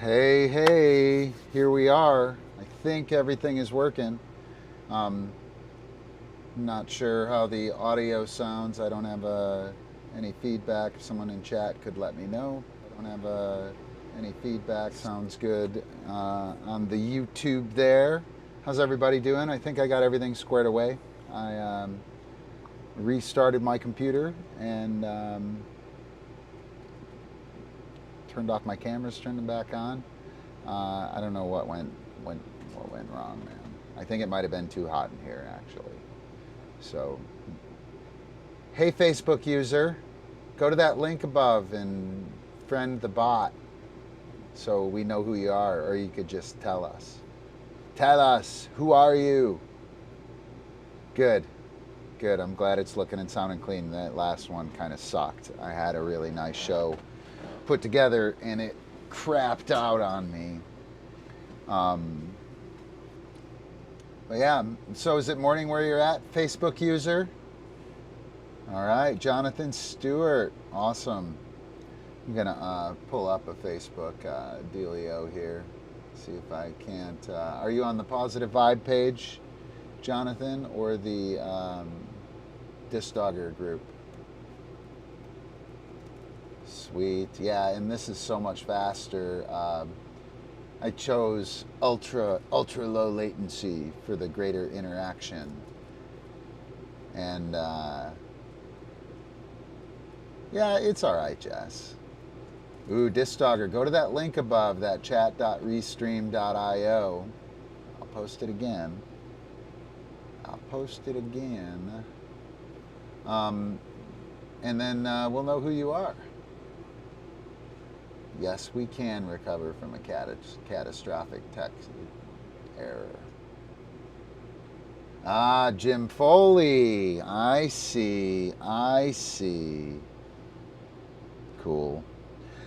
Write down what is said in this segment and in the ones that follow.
Hey, hey, here we are. I think everything is working. Um, Not sure how the audio sounds. I don't have any feedback. Someone in chat could let me know. I don't have any feedback. Sounds good on the YouTube there. How's everybody doing? I think I got everything squared away. I restarted my computer and turned off my cameras, turned them back on. I don't know what went wrong, man. I think it might have been too hot in here, actually. So, hey, Facebook user, go to that link above and friend the bot so we know who you are, or you could just tell us. Tell us, who are you? Good, good. I'm glad it's looking and sounding clean. That last one kind of sucked. I had a really nice show put together and it crapped out on me. But yeah, so is it morning where you're at, Facebook user? All right, Jonathan Stewart, awesome. I'm gonna pull up a Facebook dealio here, see if I can't. Are you on the Positive Vibe page, Jonathan, or the DiscDogger group? Sweet, yeah, and this is so much faster. I chose ultra low latency for the greater interaction. And yeah, it's all right, Jess. Ooh, DiscDogger, go to that link above, that chat.restream.io. I'll post it again. And then we'll know who you are. Yes, we can recover from a catastrophic text error. Ah, Jim Foley. I see. Cool.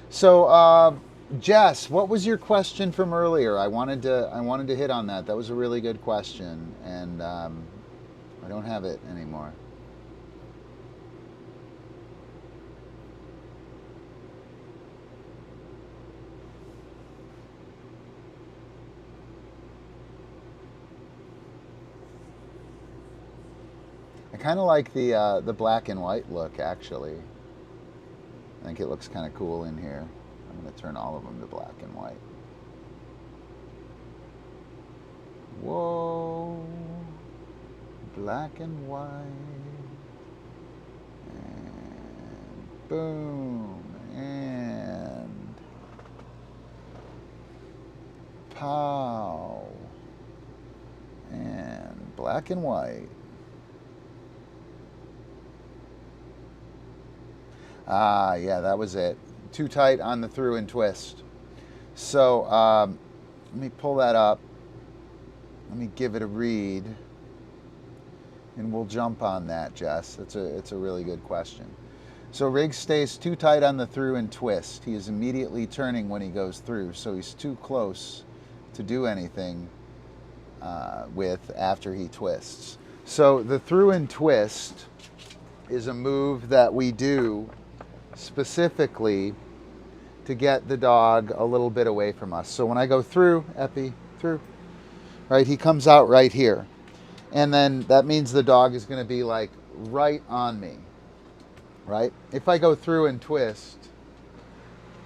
So, Jess, what was your question from earlier? I wanted to hit on that. That was a really good question, and I don't have it anymore. I kind of like the black and white look, actually. I think it looks kind of cool in here. I'm going to turn all of them to black and white. Whoa, black and white, and boom, and pow, and black and white. Ah, yeah, that was it. Too tight on the through and twist. So let me pull that up. Let me give it a read, and we'll jump on that, Jess. It's a really good question. So rig stays too tight on the through and twist. He is immediately turning when he goes through, so he's too close to do anything with after he twists. So the through and twist is a move that we do specifically to get the dog a little bit away from us. So when I go through, Epi, through, right, he comes out right here. And then that means the dog is going to be like right on me, right? If I go through and twist,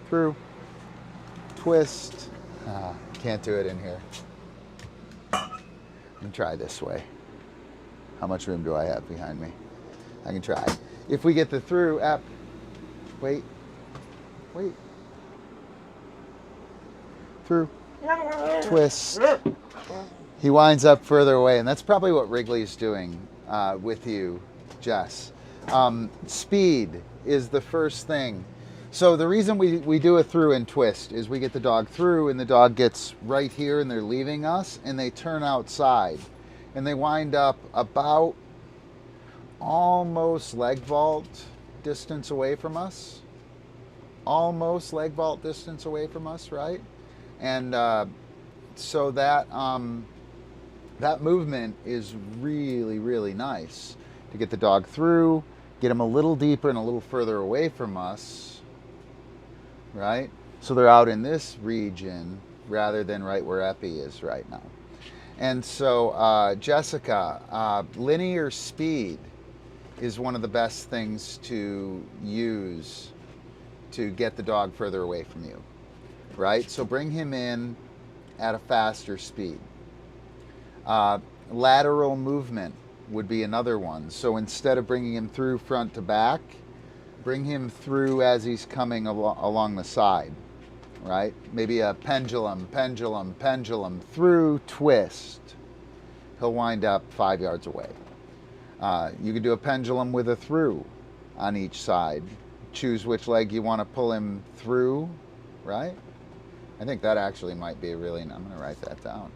through, twist, can't do it in here. Let me try this way. How much room do I have behind me? I can try. If we get the through, wait, through, twist, he winds up further away, and that's probably what Wrigley's doing with you, Jess. Speed is the first thing. So the reason we do a through and twist is we get the dog through, and the dog gets right here, and they're leaving us, and they turn outside, and they wind up about almost leg vault distance away from us. Almost leg vault distance away from us, right? And so that that movement is really, really nice to get the dog through, get them a little deeper and a little further away from us, right? So they're out in this region rather than right where Epi is right now. And so, Jessica, linear speed is one of the best things to use to get the dog further away from you, right? So bring him in at a faster speed. Lateral movement would be another one. So instead of bringing him through front to back, bring him through as he's coming along the side, right? Maybe a pendulum, pendulum, pendulum, through, twist. He'll wind up 5 yards away. You could do a pendulum with a through on each side. Choose which leg you want to pull him through, right? I think that actually might be a really, I'm going to write that down.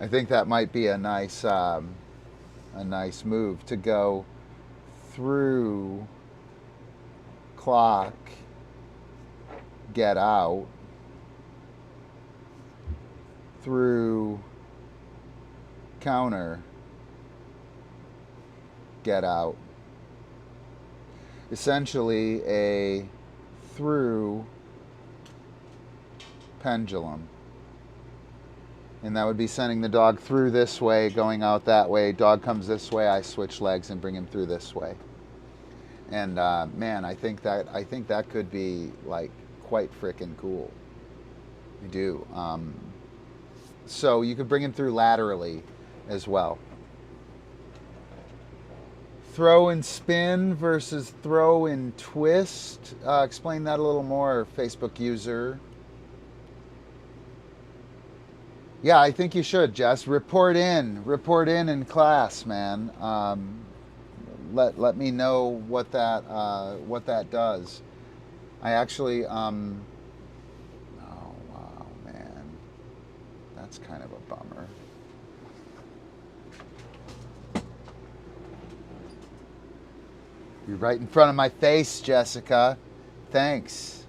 I think that might be a nice move to go through, clock, get out, through, counter, get out. Essentially a through pendulum. And that would be sending the dog through this way, going out that way. Dog comes this way, I switch legs and bring him through this way. And man, I think that could be like quite frickin' cool. You do. So you could bring him through laterally as well. Throw and spin versus throw and twist. Explain that a little more, Facebook user. Yeah, I think you should, Jess. Report in class, man. Let me know what that does. I actually, oh wow, man, that's kind of a bummer. You're right in front of my face, Jessica. Thanks.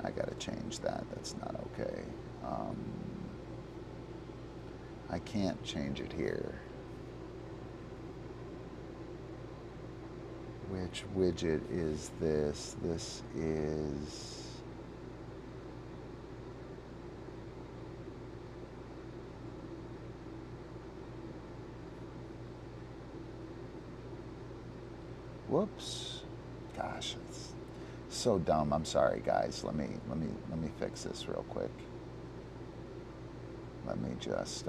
I gotta change that. That's not okay. I can't change it here. Which widget is this? This is... Whoops. Gosh, it's so dumb. I'm sorry, guys. Let me fix this real quick. Let me just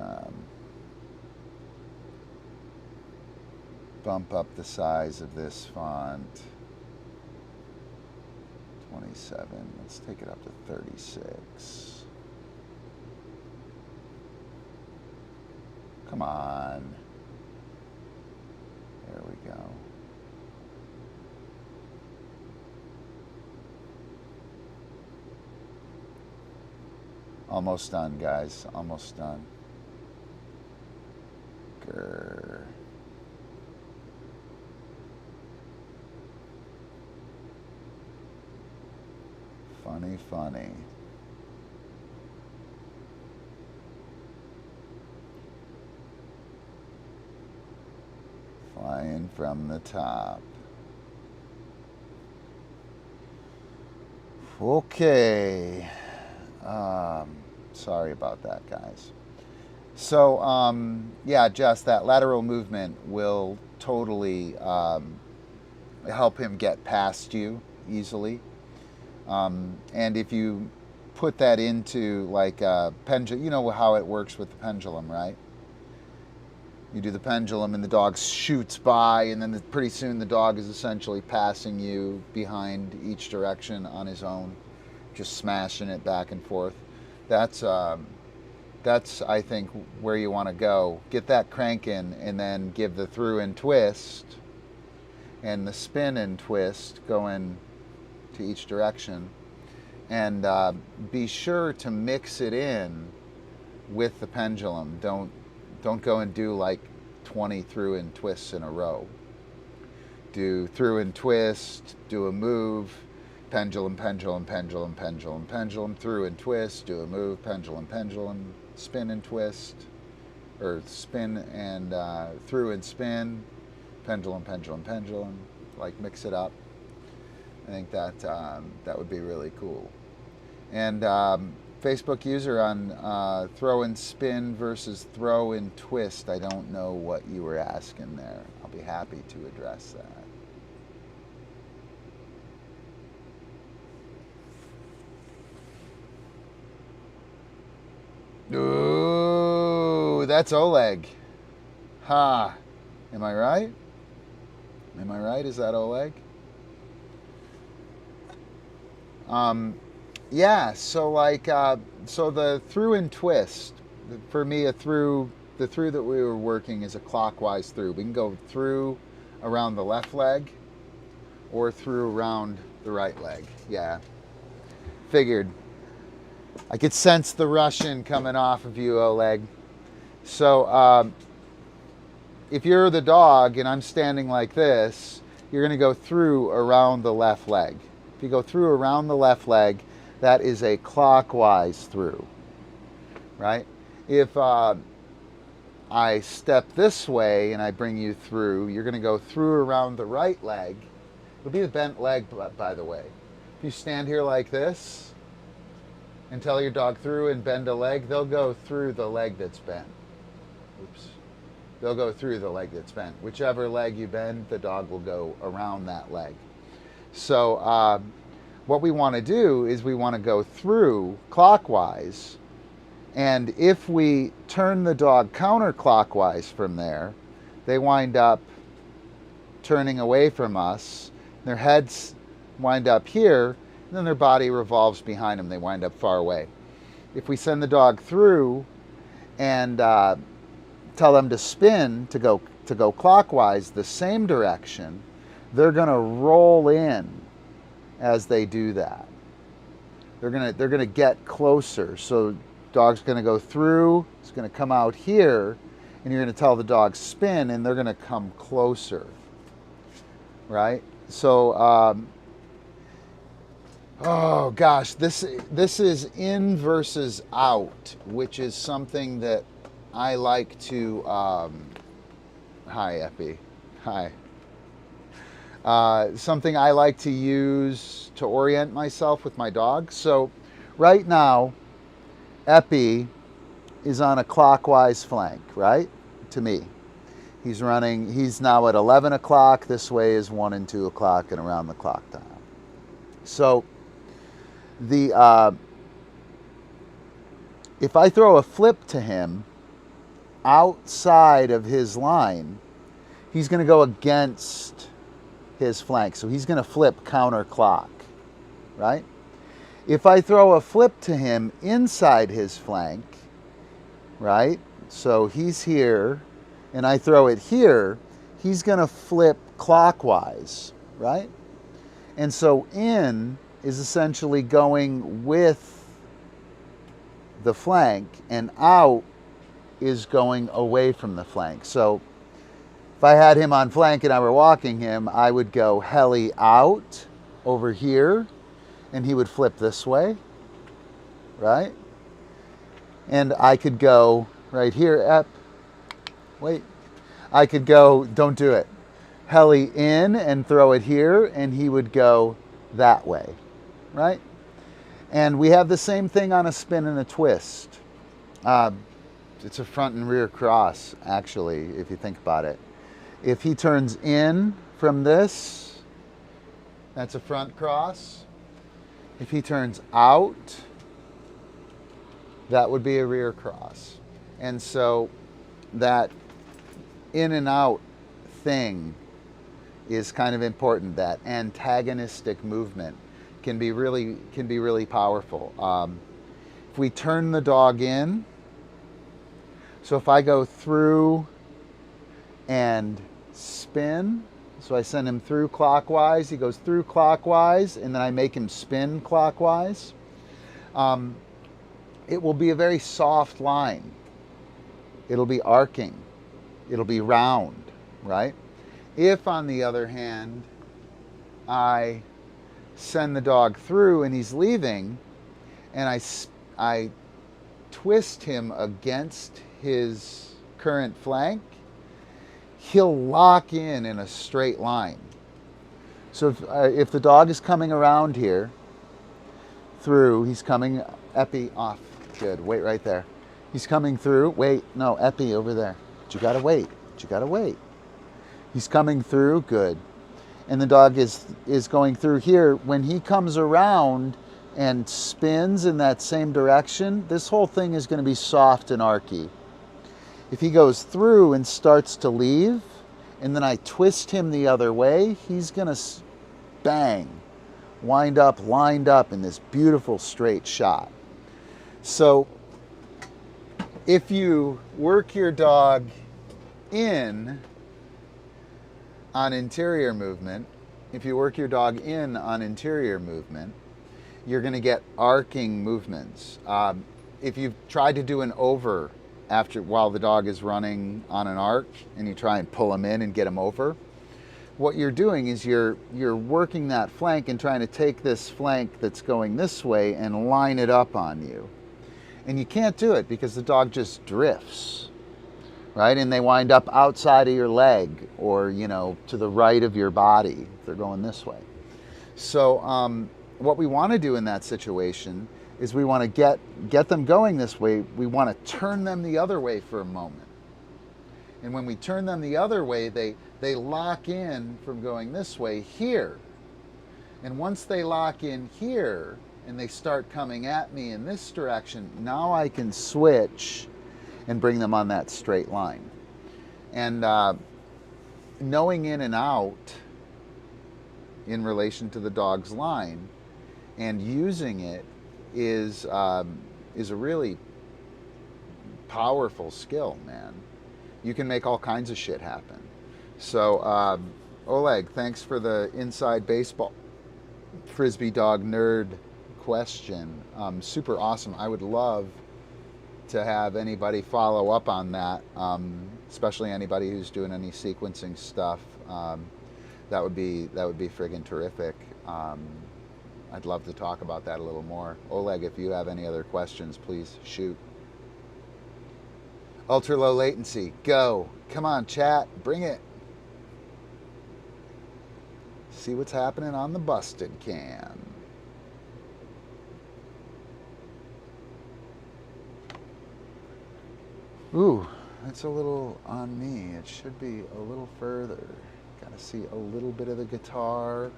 bump up the size of this font. 27. Let's take it up to 36. Come on. There we go. Almost done, guys. Almost done. Grr. Funny. Flying from the top. Okay. Sorry about that, guys. So, yeah, just that lateral movement will totally help him get past you easily. And if you put that into like a pendulum, you know how it works with the pendulum, right? You do the pendulum and the dog shoots by, and then pretty soon the dog is essentially passing you behind each direction on his own, just smashing it back and forth. That's I think where you want to go. Get that cranking, and then give the through and twist and the spin and twist going to each direction, and be sure to mix it in with the pendulum. Don't go and do like 20 through and twists in a row. Do through and twist, do a move, pendulum, pendulum, pendulum, pendulum, pendulum, through and twist, do a move, pendulum, pendulum, spin and twist. or spin and through and spin, pendulum, pendulum, pendulum, like mix it up. I think that that would be really cool. And Facebook user on throw and spin versus throw and twist. I don't know what you were asking there. I'll be happy to address that. Ooh, that's Oleg. Ha. Am I right? Am I right? Is that Oleg? Yeah, so like, so the through and twist, for me, the through that we were working is a clockwise through. We can go through around the left leg or through around the right leg. Yeah, figured. I could sense the Russian coming off of you, Oleg. So if you're the dog and I'm standing like this, you're going to go through around the left leg. If you go through around the left leg, that is a clockwise through, right? If I step this way and I bring you through, you're going to go through around the right leg. It'll be the bent leg, by the way. If you stand here like this and tell your dog through and bend a leg, they'll go through the leg that's bent. Oops. They'll go through the leg that's bent. Whichever leg you bend, the dog will go around that leg. So what we want to do is we want to go through clockwise, and if we turn the dog counterclockwise from there, they wind up turning away from us. Their heads wind up here, and then their body revolves behind them. They wind up far away. If we send the dog through and tell them to spin to go clockwise the same direction, they're going to roll in as they do that. They're going to get closer. So dog's going to go through, it's going to come out here, and you're going to tell the dog spin, and they're going to come closer, right? So oh gosh, this is in versus out, which is something that I like to hi Epi, hi. Something I like to use to orient myself with my dog. So right now, Epi is on a clockwise flank, right? To me. He's now at 11 o'clock. This way is 1 and 2 o'clock and around the clock time. So if I throw a flip to him outside of his line, he's going to go against his flank. So he's going to flip counterclock, right? If I throw a flip to him inside his flank, right? So he's here and I throw it here, he's going to flip clockwise, right? And so in is essentially going with the flank, and out is going away from the flank. So if I had him on flank and I were walking him, I would go heli out over here, and he would flip this way, right? And I could go right here, wait. I could go, don't do it, heli in and throw it here, and he would go that way, right? And we have the same thing on a spin and a twist. It's a front and rear cross, actually, if you think about it. If he turns in from this, that's a front cross. If he turns out, that would be a rear cross. And so that in and out thing is kind of important. That antagonistic movement can be really powerful. If we turn the dog in, so if I go through and spin, so I send him through clockwise, he goes through clockwise, and then I make him spin clockwise, it will be a very soft line. It'll be arcing. It'll be round, right? If, on the other hand, I send the dog through and he's leaving, and I twist him against his current flank, he'll lock in a straight line. So if the dog is coming around here through, he's coming epi off. Good, wait right there. He's coming through, wait, no, epi over there. But you gotta wait, but you gotta wait. He's coming through, good. And the dog is going through here. When he comes around and spins in that same direction, this whole thing is gonna be soft and archy. If he goes through and starts to leave, and then I twist him the other way, he's gonna bang, wind up, lined up in this beautiful straight shot. So if you work your dog in on interior movement, you're gonna get arcing movements. If you've tried to do an over while the dog is running on an arc and you try and pull him in and get him over, what you're doing is you're working that flank and trying to take this flank that's going this way and line it up on you. And you can't do it because the dog just drifts, right? And they wind up outside of your leg or, you know, to the right of your body if they're going this way. So what we want to do in that situation is we want to get them going this way. We want to turn them the other way for a moment. And when we turn them the other way, they lock in from going this way here. And once they lock in here and they start coming at me in this direction, now I can switch and bring them on that straight line. And knowing in and out in relation to the dog's line and using it is a really powerful skill, man. You can make all kinds of shit happen. So Oleg, thanks for the inside baseball frisbee dog nerd question. Super awesome. I would love to have anybody follow up on that, especially anybody who's doing any sequencing stuff. That would be friggin' terrific. I'd love to talk about that a little more. Oleg, if you have any other questions, please shoot. Ultra low latency, go. Come on, chat, bring it. See what's happening on the busted cam. Ooh, that's a little on me. It should be a little further. Gotta see a little bit of the guitar.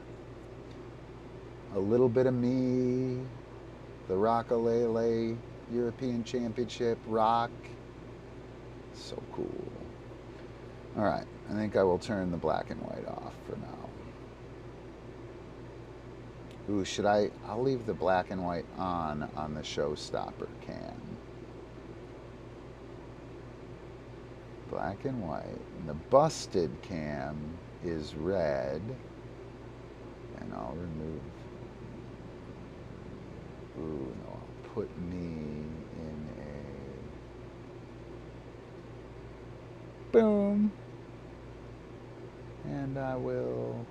A little bit of me, the Rockalele European Championship rock. So cool. All right, I think I will turn the black and white off for now. Ooh, I'll leave the black and white on the showstopper cam. Black and white. And the busted cam is red. And I'll remove. Ooh, no, I'll put me in a boom. And I will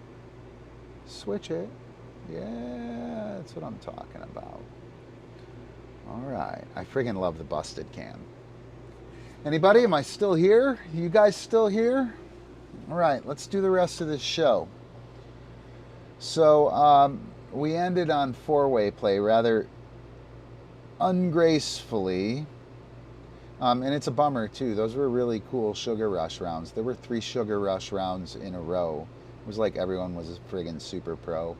switch it. Yeah, that's what I'm talking about. All right, I friggin' love the busted cam. Anybody, am I still here? You guys still here? All right, let's do the rest of this show. So, we ended on four-way play rather ungracefully, and it's a bummer too. Those were really cool Sugar Rush rounds. There were 3 Sugar Rush rounds in a row. It was like everyone was a friggin' super pro.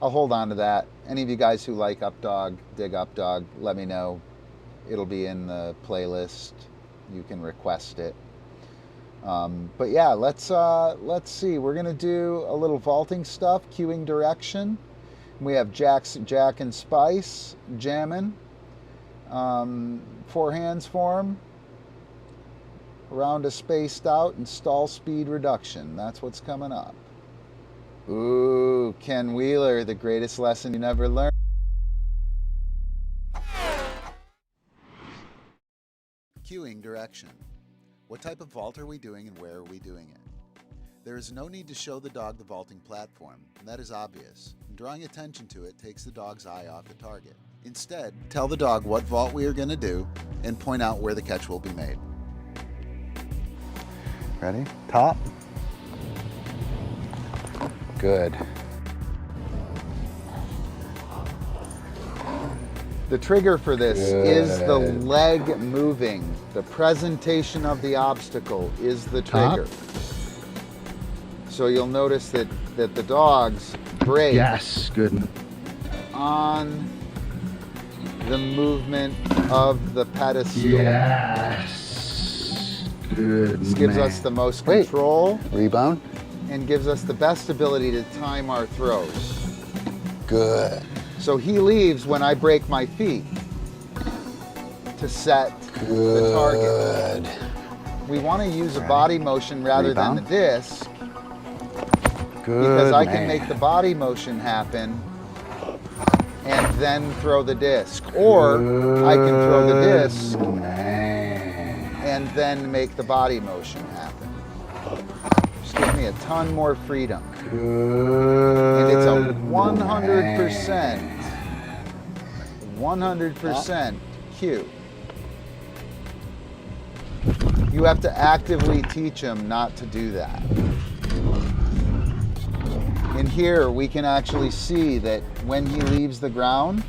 I'll hold on to that. Any of you guys who like Updog, dig Updog, let me know. It'll be in the playlist. You can request it. But yeah, let's see. We're gonna do a little vaulting stuff, cueing direction. We have Jack and Spice jamming. 4 hands form. Around a spaced out and stall speed reduction. That's what's coming up. Ooh, Ken Wheeler, the greatest lesson you never learned. Cueing direction. What type of vault are we doing and where are we doing it? There is no need to show the dog the vaulting platform, and that is obvious. And drawing attention to it takes the dog's eye off the target. Instead, tell the dog what vault we are going to do and point out where the catch will be made. Ready? Top. Good. The trigger for this is the leg moving. The presentation of the obstacle is the trigger. Top. So you'll notice that the dogs break. Yes, good. On the movement of the pedestal. Yes. Good. This gives us the most control. Rebound. And gives us the best ability to time our throws. Good. So he leaves when I break my feet to set the target. We want to use a body motion rather than the disc. Good. Because I can make the body motion happen and then throw the disc. Or I can throw the disc and then make the body motion happen. Just gives me a ton more freedom. And it's a 100% cue. You have to actively teach him not to do that. And here we can actually see that when he leaves the ground,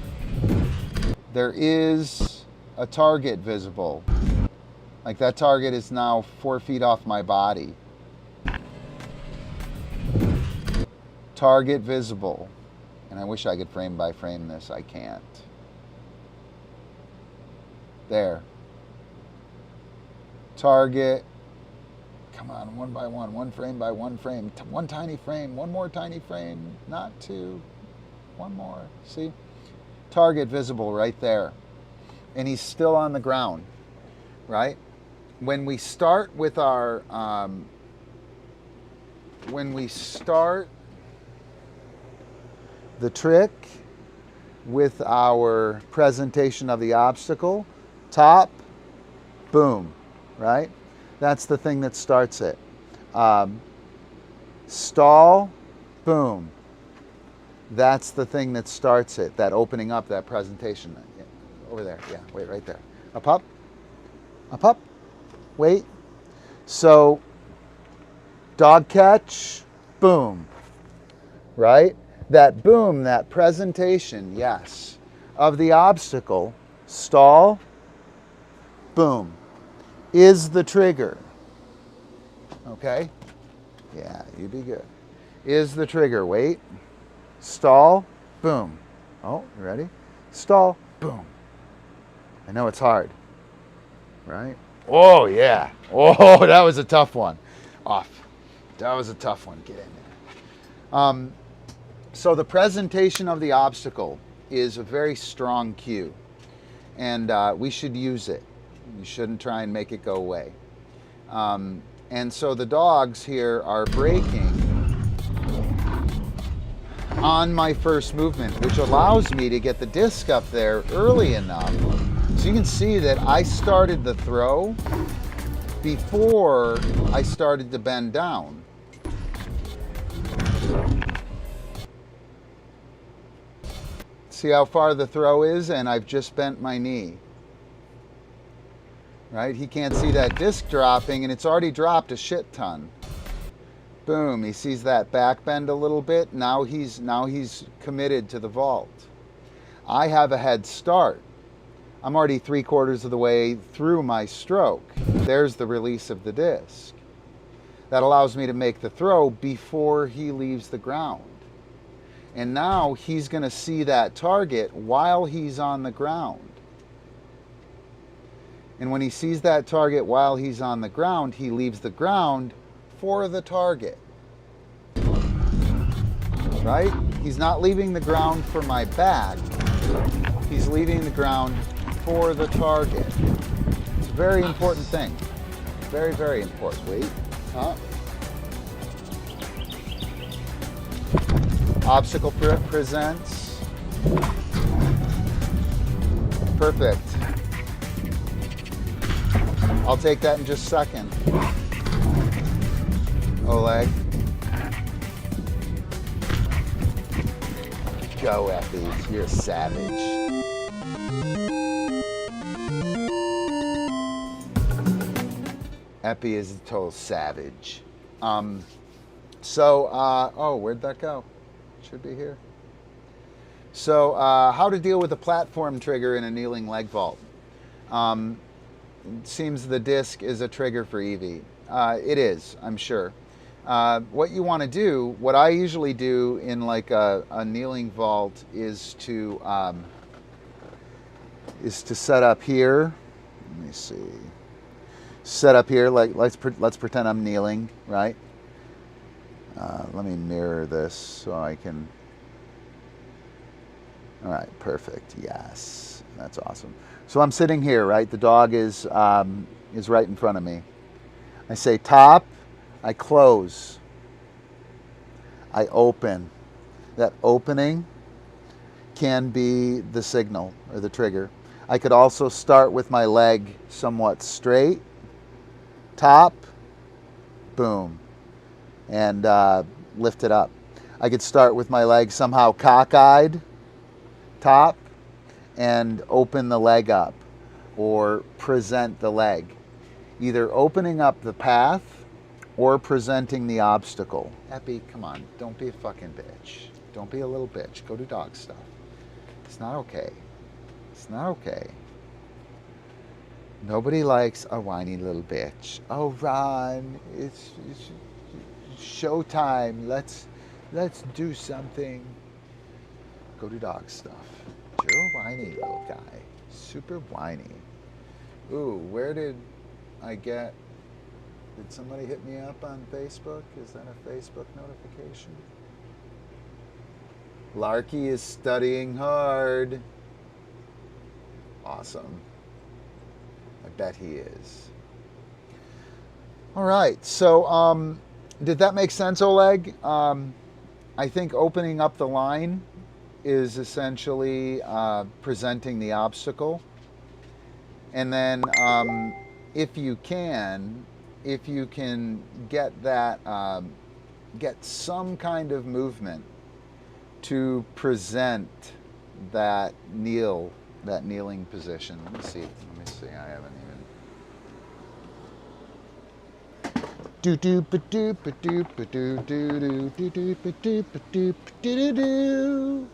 there is a target visible. Like that target is now 4 feet off my body. Target visible. And I wish I could frame by frame this. I can't. There. Target. Come on, one by one frame by one frame. One tiny frame, one more tiny frame, not two. One more. See? Target visible right there. And he's still on the ground, right? When we start with our, the trick with our presentation of the obstacle, top, boom, right? That's the thing that starts it. Stall, boom. That's the thing that starts it, that opening up, that presentation. Over there, yeah, wait, right there. Up, wait. So, dog catch, boom, right? That boom, that presentation, yes, of the obstacle, stall, boom, is the trigger. Okay? Yeah, you be good. Is the trigger. Wait. Stall, boom. Oh, you ready? Stall, boom. I know it's hard, right? Oh, yeah. Oh, that was a tough one. Off. That was a tough one. Get in there. So the presentation of the obstacle is a very strong cue, and we should use it. You shouldn't try and make it go away. And so the dogs here are breaking on my first movement, which allows me to get the disc up there early enough. So you can see that I started the throw before I started to bend down. See how far the throw is, and I've just bent my knee. Right? He can't see that disc dropping, and it's already dropped a shit ton. Boom, he sees that back bend a little bit. Now he's committed to the vault. I have a head start. I'm already 3/4 of the way through my stroke. There's the release of the disc. That allows me to make the throw before he leaves the ground. And now he's going to see that target while he's on the ground. And when he sees that target while he's on the ground, he leaves the ground for the target. Right? He's not leaving the ground for my back. He's leaving the ground for the target. It's a very important thing. Very, very important. Wait. Obstacle presents. Perfect. I'll take that in just a second. Oleg. Go, Effie. You're a savage. Epi is a total savage. Oh, where'd that go? Should be here. So, how to deal with a platform trigger in a kneeling leg vault. It seems the disc is a trigger for EV. It is, I'm sure. What you want to do, what I usually do in like a kneeling vault is to set up here. Let me see. Set up here, like let's pretend I'm kneeling, right? Let me mirror this so I can. All right, perfect. Yes, that's awesome. So I'm sitting here, right? The dog is right in front of me. I say top, I close, I open. That opening can be the signal or the trigger. I could also start with my leg somewhat straight, top, boom, and lift it up. I could start with my leg somehow cockeyed, top, and open the leg up or present the leg. Either opening up the path or presenting the obstacle. Epi, come on, don't be a fucking bitch. Don't be a little bitch. Go do dog stuff. It's not okay. It's not okay. Nobody likes a whiny little bitch. Oh, Ron, it's showtime. Let's do something. Go do dog stuff. You're a whiny little guy. Super whiny. Ooh, where did I get... Did somebody hit me up on Facebook? Is that a Facebook notification? Larky is studying hard. Awesome. I bet he is. All right, so did that make sense, Oleg? I think opening up the line is essentially presenting the obstacle. And then if you can get that, get some kind of movement to present that kneeling position. Let me see. I haven't even.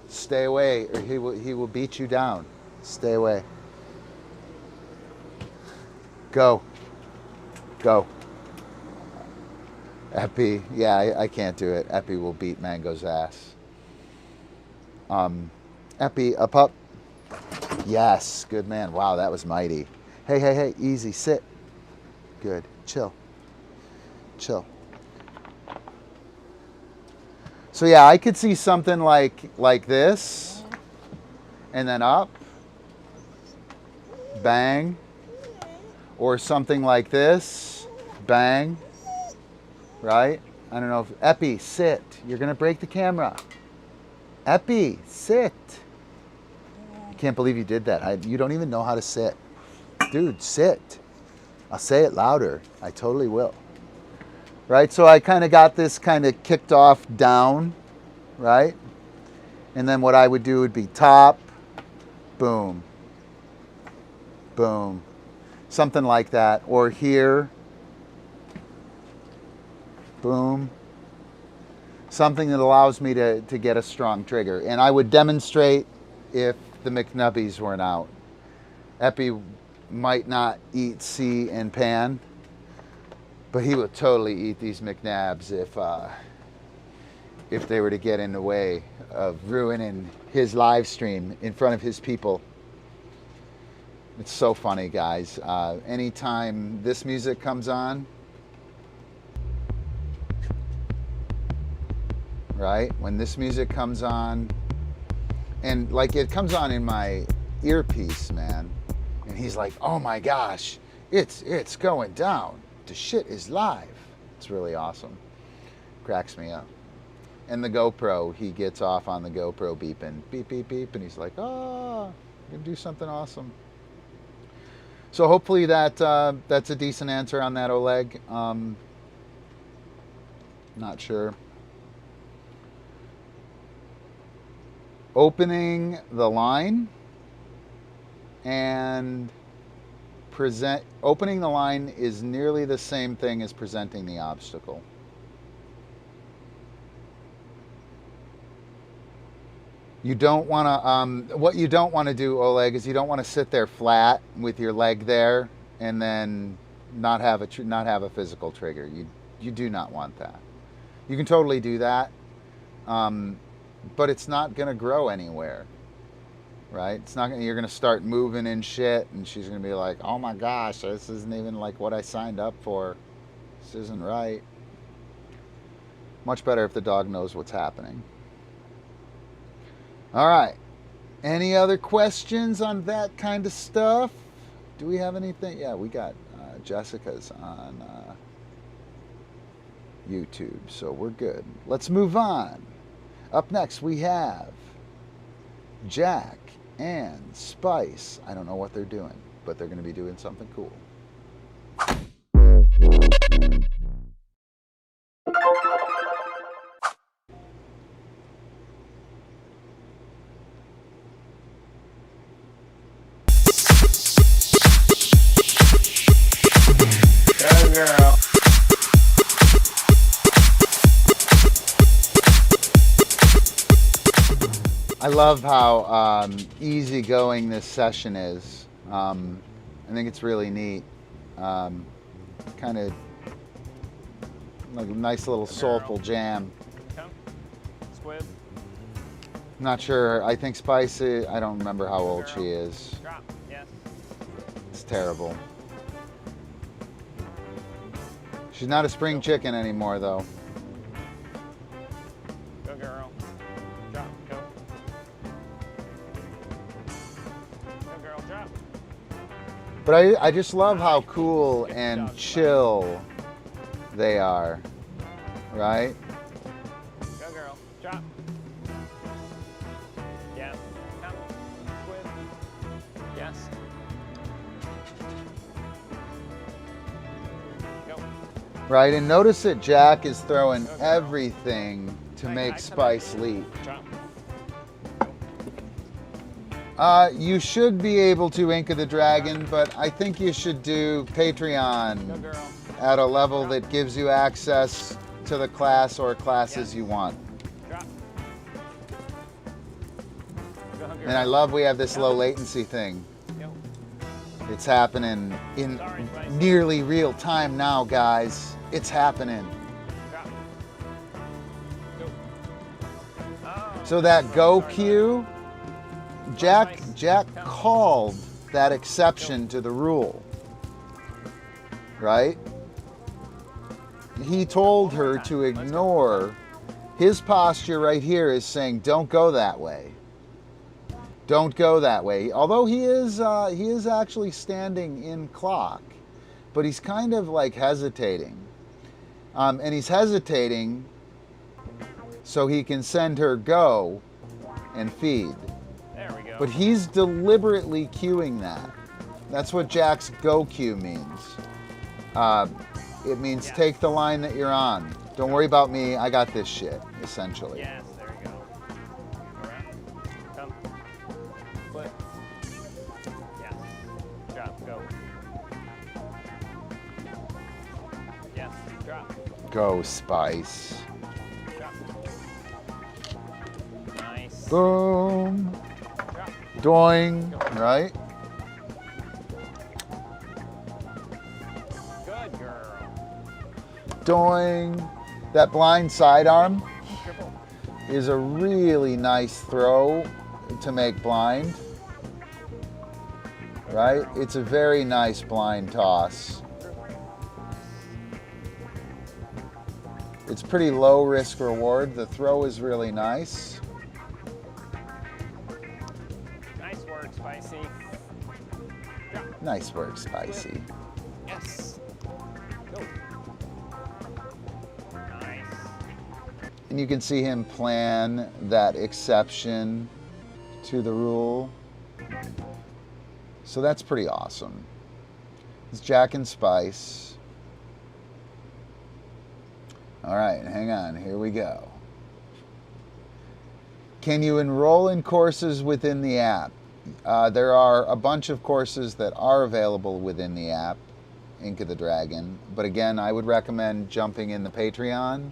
Stay away, or he will beat you down. Stay away. Go. Epi, yeah, I can't do it. Epi will beat Mango's ass. Epi, up. Yes, good man. Wow, that was mighty. Hey, easy, sit. Good, chill. So yeah, I could see something like this, and then up, bang, or something like this, bang, right? I don't know if, Epi, sit. You're gonna break the camera. Epi, sit. I can't believe you did that. You don't even know how to sit. Dude, sit. I'll say it louder. I totally will. Right, so I kind of got this kind of kicked off down, right? And then what I would do would be top, boom, boom. Something like that. Or here, boom. Something that allows me to get a strong trigger. And I would demonstrate if the McNubbies weren't out. Epi might not eat sea and pan, but he would totally eat these McNabs if they were to get in the way of ruining his live stream in front of his people. It's so funny, guys. Anytime this music comes on, right? When this music comes on, and like it comes on in my earpiece, man, and he's like, "Oh my gosh, it's going down. The shit is live." It's really awesome. Cracks me up. And the GoPro, he gets off on the GoPro beeping, beep, beep, beep, and he's like, "Oh, I'm gonna do something awesome." So hopefully that's a decent answer on that, Oleg. Not sure. Opening the line and opening the line is nearly the same thing as presenting the obstacle. You don't want to, what you don't want to do, Oleg, is you don't want to sit there flat with your leg there and then not have a physical trigger. You do not want that. You can totally do that, but it's not going to grow anywhere, right? It's not gonna, you're going to start moving and shit, and she's going to be like, oh my gosh, this isn't even like what I signed up for. This isn't right. Much better if the dog knows what's happening. All right. Any other questions on that kind of stuff? Do we have anything? Yeah, we got Jessica's on YouTube, so we're good. Let's move on. Up next, we have Jack and Spice. I don't know what they're doing, but they're going to be doing something cool. Girl. I love how easygoing this session is. I think it's really neat. Kind of like a nice little soulful jam. Come. Squib. Not sure. I think Spicy, I don't remember how old she is. Drop. Yes. It's terrible. She's not a spring chicken anymore, though. Go, girl. Drop. Go. Go, girl. Drop. But I just love how cool and chill they are, right? Go, girl. Drop. Yes. Come. Squib. Yes. Go. Right, and notice that Jack is throwing everything to make Spice leap. Drop. You should be able to Ink of the Dragon, but I think you should do Go, Patreon girl. at a level that gives you access to the class or classes you want. Drop. Go, girl. And I love we have this low latency thing. Go. It's happening in nearly real time now, guys. It's happening. Drop. Go. Oh, So that go sorry, cue, Jack called that exception to the rule, right? He told her to ignore. His posture right here is saying, don't go that way. Don't go that way. Although he is actually standing in clock, but he's kind of like hesitating. And he's hesitating so he can send her go and feed. There we go. But he's deliberately cueing that. That's what Jack's go cue means. It means take the line that you're on. Don't worry about me. I got this shit, essentially. Yes, there we go. Around. Come. Flip. Yes. Drop. Go. Yes. Drop. Go, Spice. Drop. Nice. Boom. Drop. Doing. Right? Good girl. Doing. That blind sidearm Triple. is a really nice throw to make blind. Right? It's a very nice blind toss. It's pretty low risk reward. The throw is really nice. Nice work, Spicy. Drop. Nice work, Spicy. Yes. Go. Nice. And you can see him plan that exception to the rule. So that's pretty awesome. It's Jack and Spice. All right, hang on, here we go. Can you enroll in courses within the app? There are a bunch of courses that are available within the app, Ink of the Dragon. But again, I would recommend jumping in the Patreon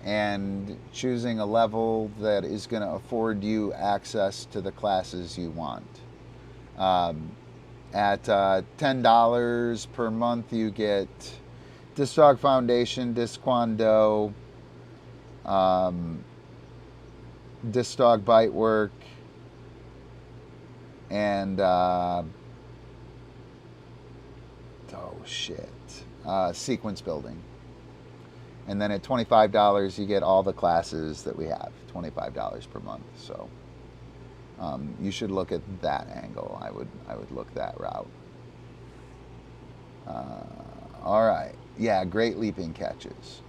and choosing a level that is going to afford you access to the classes you want. At $10 per month, you get DiscDog Foundation, Disc-Kwon-Do, DiscDog Bite Work, and sequence building. And then at $25, you get all the classes that we have, $25 per month. So you should look at that angle. I would look that route. All right. Yeah, great leaping catches.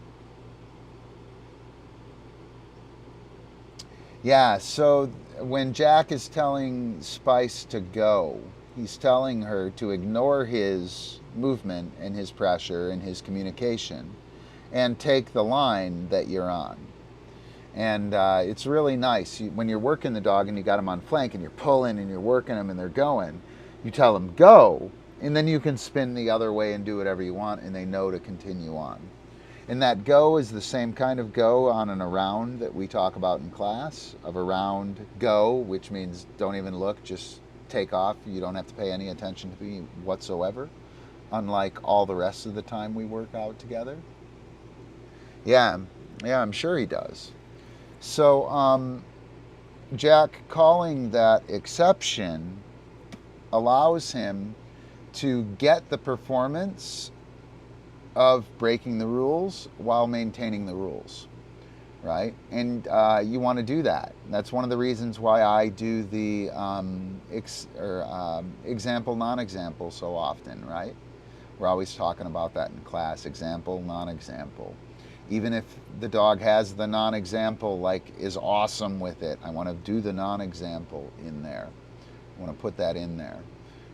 Yeah, so when Jack is telling Spice to go, he's telling her to ignore his movement and his pressure and his communication and take the line that you're on. And it's really nice. When you're working the dog and you got him on flank and you're pulling and you're working them and they're going, you tell them go, and then you can spin the other way and do whatever you want, and they know to continue on. And that go is the same kind of go on an around that we talk about in class, of around go, which means don't even look, just take off. You don't have to pay any attention to me whatsoever, unlike all the rest of the time we work out together. Yeah, I'm sure he does. So Jack calling that exception allows him to get the performance of breaking the rules while maintaining the rules, right? And you want to do that. That's one of the reasons why I do the example, non-example so often, right? We're always talking about that in class, example, non-example. Even if the dog has the non-example, like, is awesome with it, I want to do the non-example in there. I want to put that in there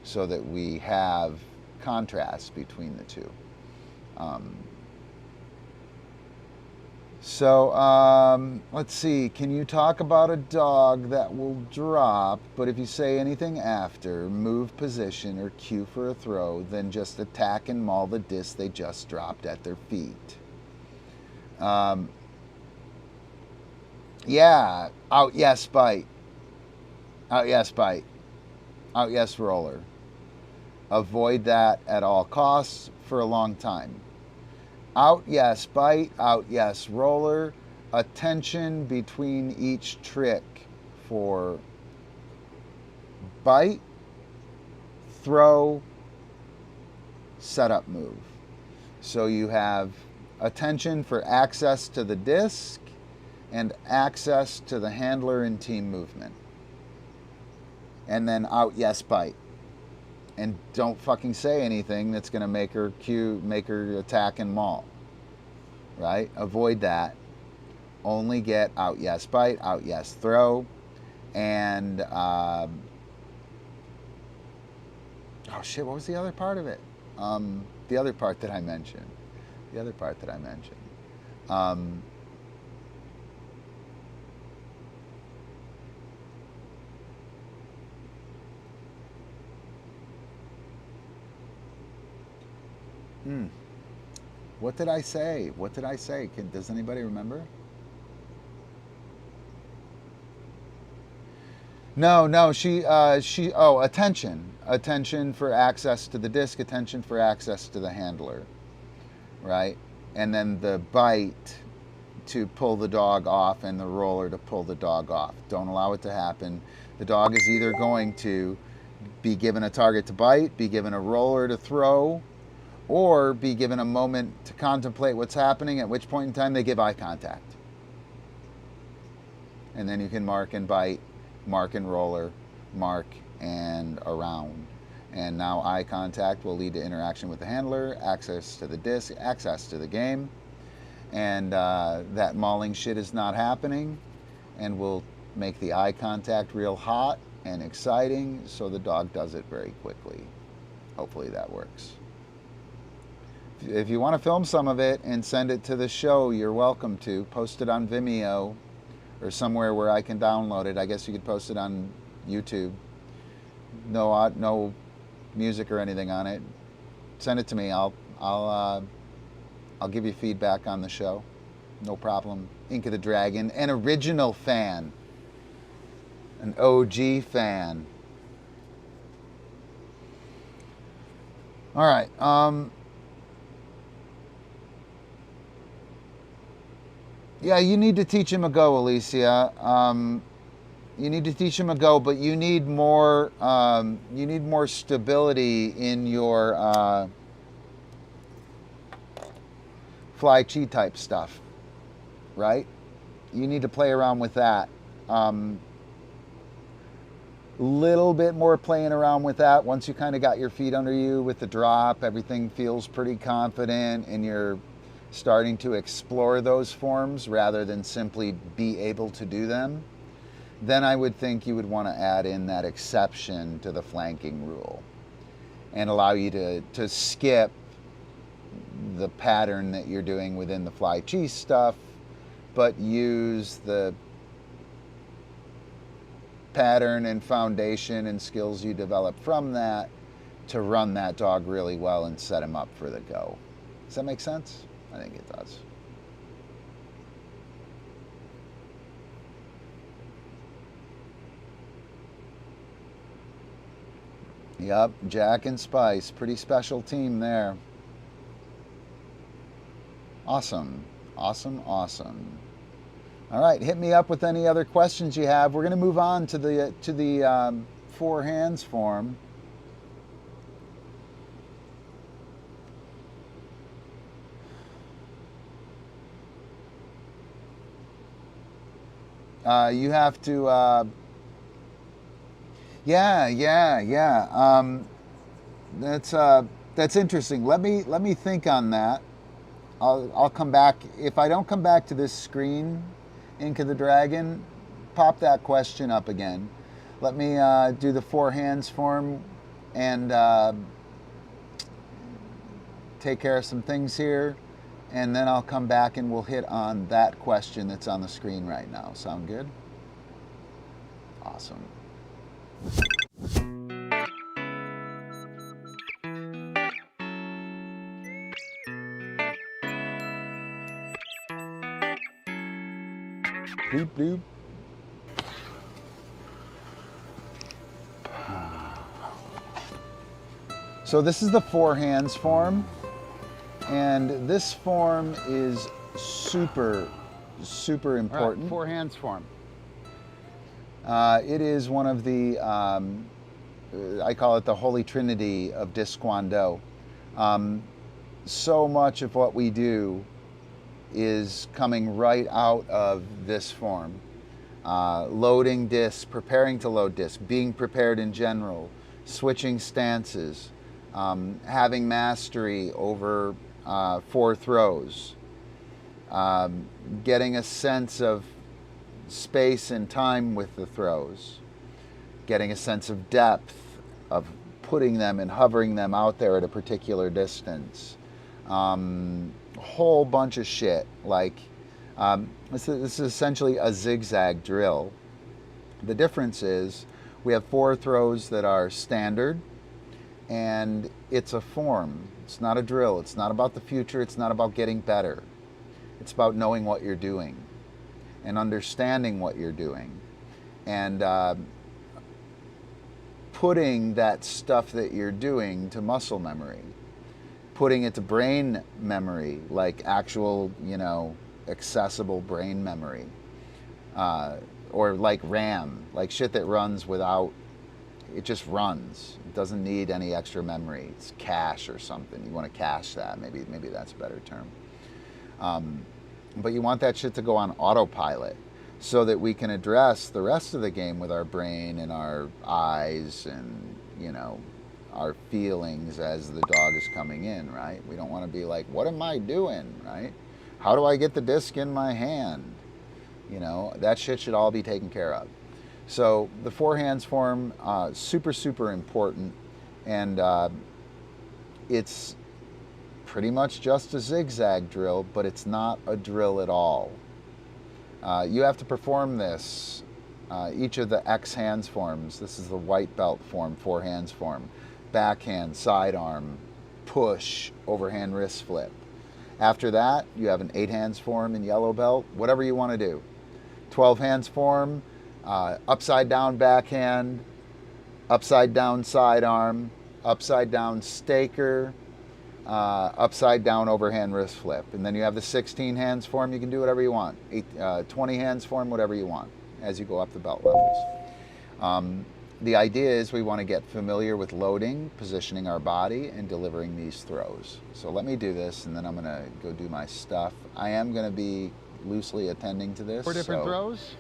so that we have contrast between the two. Let's see. Can you talk about a dog that will drop, but if you say anything after, move position, or cue for a throw, then just attack and maul the disc they just dropped at their feet? Yeah. Out yes, bite. Out yes, bite. Out yes, roller. Avoid that at all costs for a long time. Out yes, bite. Out yes, roller. Attention between each trick for bite, throw, setup move. So you have attention for access to the disc and access to the handler and team movement. And then out yes, bite. And don't fucking say anything that's going to make her attack and maul. Right? Avoid that. Only get out yes, bite, out yes, throw, and oh shit, what was the other part of it? The other part that I mentioned. What did I say? Does anybody remember? No, attention for access to the disc, attention for access to the handler, right? And then the bite to pull the dog off and the roller to pull the dog off. Don't allow it to happen. The dog is either going to be given a target to bite, be given a roller to throw, or be given a moment to contemplate what's happening, at which point in time they give eye contact. And then you can mark and bite, mark and roller, mark and around. And now eye contact will lead to interaction with the handler, access to the disc, access to the game. And that mauling shit is not happening, and will make the eye contact real hot and exciting, so the dog does it very quickly. Hopefully that works. If you want to film some of it and send it to the show, you're welcome to. Post it on Vimeo or somewhere where I can download it. I guess you could post it on YouTube. No music or anything on it. Send it to me. I'll give you feedback on the show. No problem. Ink of the Dragon, an original fan, an OG fan. All right. Yeah, you need to teach him a go, Alicia. You need to teach him a go, but you need more. You need more stability in your fly chi type stuff, right? You need to play around with that. Little bit more playing around with that. Once you kind of got your feet under you with the drop, everything feels pretty confident, and you're starting to explore those forms rather than simply be able to do them, then I would think you would want to add in that exception to the flanking rule and allow you to skip the pattern that you're doing within the fly chi stuff, but use the pattern and foundation and skills you develop from that to run that dog really well and set him up for the go. Does that make sense? I think it does. Yep, Jack and Spice. Pretty special team there. Awesome. Awesome, awesome. All right, hit me up with any other questions you have. We're going to move on to the four hands form. You have to, yeah. That's interesting. Let me think on that. I'll come back. If I don't come back to this screen, Ink of the Dragon, pop that question up again. Let me do the four hands form and take care of some things here. And then I'll come back and we'll hit on that question that's on the screen right now. Sound good? Awesome. Bloop, bloop. So this is the four hands form. And this form is super important. Right, four hands form. It is one of the, I call it the Holy Trinity of Disc-Kwon-Do. So much of what we do is coming right out of this form. Loading discs, preparing to load discs, being prepared in general, switching stances, having mastery over four throws, getting a sense of space and time with the throws, getting a sense of depth of putting them and hovering them out there at a particular distance. Whole bunch of shit. Like this is essentially a zigzag drill. The difference is we have four throws that are standard, and it's a form. It's not a drill. It's not about the future. It's not about getting better. It's about knowing what you're doing and understanding what you're doing and putting that stuff that you're doing to muscle memory, putting it to brain memory, like actual, accessible brain memory, or like RAM, like shit that runs without, it just runs. It doesn't need any extra memory. It's cache or something. You want to cache that. Maybe that's a better term. But you want that shit to go on autopilot so that we can address the rest of the game with our brain and our eyes and, our feelings as the dog is coming in, right? We don't want to be like, what am I doing, right? How do I get the disc in my hand? That shit should all be taken care of. So the four hands form, super important, and it's pretty much just a zigzag drill, but it's not a drill at all. You have to perform this each of the X hands forms. This is the white belt form, 4 hands form. Backhand, sidearm, push, overhand wrist flip. After that, you have an 8 hands form in yellow belt, whatever you want to do. 12 hands form, upside down backhand, upside down sidearm, upside down staker, upside down overhand wrist flip. And then you have the 16 hands form, you can do whatever you want. 20 hands form, whatever you want as you go up the belt levels. The idea is we want to get familiar with loading, positioning our body, and delivering these throws. So let me do this, and then I'm going to go do my stuff. I am going to be loosely attending to this. 4 different so throws.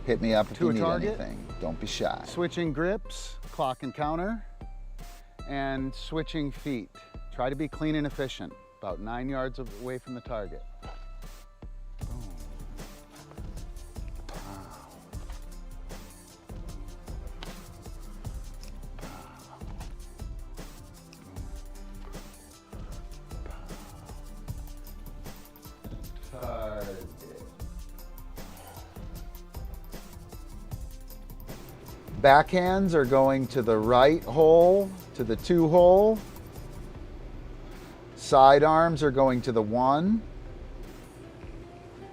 hit me up if to you a need target. anything. Don't be shy. Switching grips, clock and counter, and switching feet. Try to be clean and efficient, about 9 yards away from the target. Backhands are going to the right hole, to the 2 hole. Sidearms are going to the 1.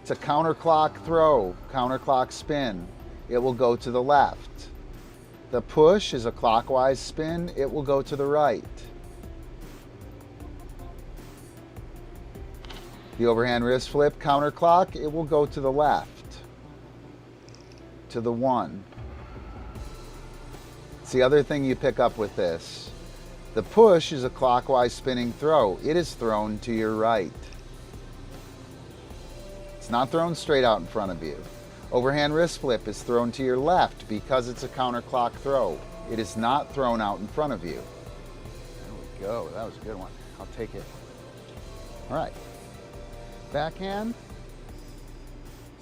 It's a counterclock throw, counterclock spin. It will go to the left. The push is a clockwise spin. It will go to the right. The overhand wrist flip, counterclock, it will go to the left, to the 1. It's the other thing you pick up with this. The push is a clockwise spinning throw. It is thrown to your right. It's not thrown straight out in front of you. Overhand wrist flip is thrown to your left because it's a counterclock throw. It is not thrown out in front of you. There we go. That was a good one. I'll take it. All right. Backhand,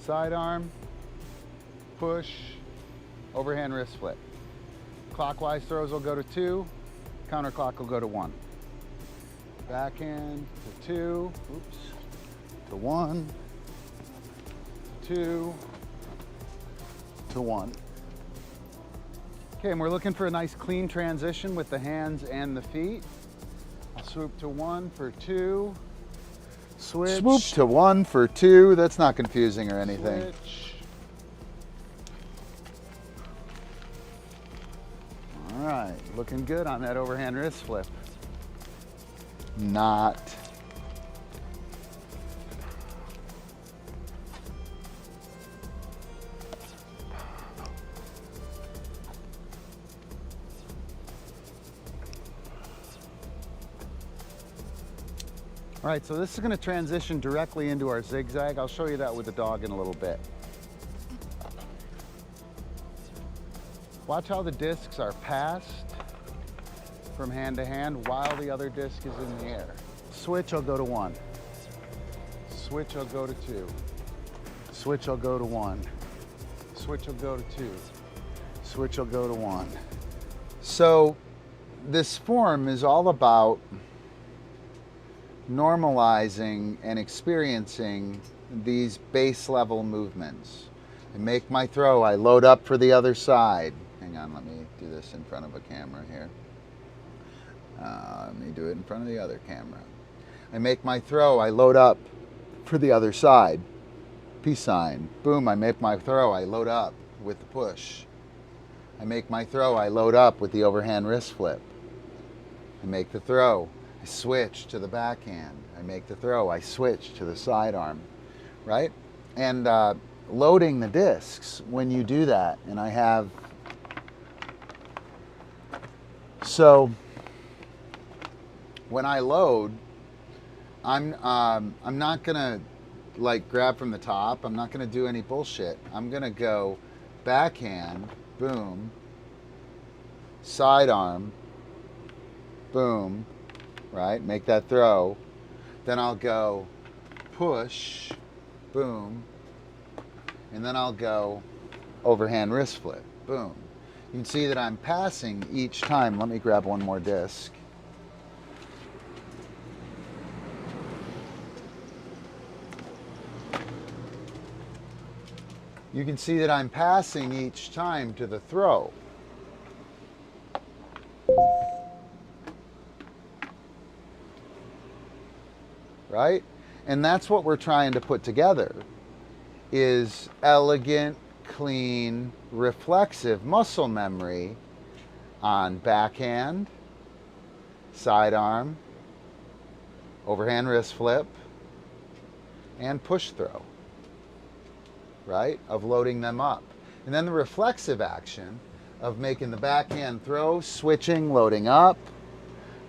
sidearm, push, overhand wrist flip. Clockwise throws will go to 2, counterclock will go to 1. Backhand to 2, oops, to 1, 2, to 1. Okay, and we're looking for a nice clean transition with the hands and the feet. I'll swoop to 1 for 2, switch. Swoop to 1 for 2. That's not confusing or anything. Switch. All right, looking good on that overhand wrist flip. Not. All right, so this is going to transition directly into our zigzag. I'll show you that with the dog in a little bit. Watch how the discs are passed from hand to hand while the other disc is in the air. Switch, I'll go to 1. Switch, I'll go to 2. Switch, I'll go to 1. Switch, I'll go to 2. Switch, I'll go to 1. So this form is all about normalizing and experiencing these base level movements. I make my throw, I load up for the other side. Hang on, let me do this in front of a camera here. Let me do it in front of the other camera. I make my throw, I load up for the other side. Peace sign. Boom, I make my throw, I load up with the push. I make my throw, I load up with the overhand wrist flip. I make the throw, I switch to the backhand. I make the throw, I switch to the sidearm, right? And loading the discs when you do that, and I have, so when I load, I'm not gonna like grab from the top. I'm not gonna do any bullshit. I'm gonna go backhand, boom, sidearm, boom, right? Make that throw. Then I'll go push, boom, and then I'll go overhand wrist flip, boom. You can see that I'm passing each time. Let me grab one more disc. you can see that I'm passing each time to the throw. Right? And that's what we're trying to put together, is elegant, clean, reflexive muscle memory on backhand, sidearm, overhand wrist flip, and push throw, right? Of loading them up. And then the reflexive action of making the backhand throw, switching, loading up,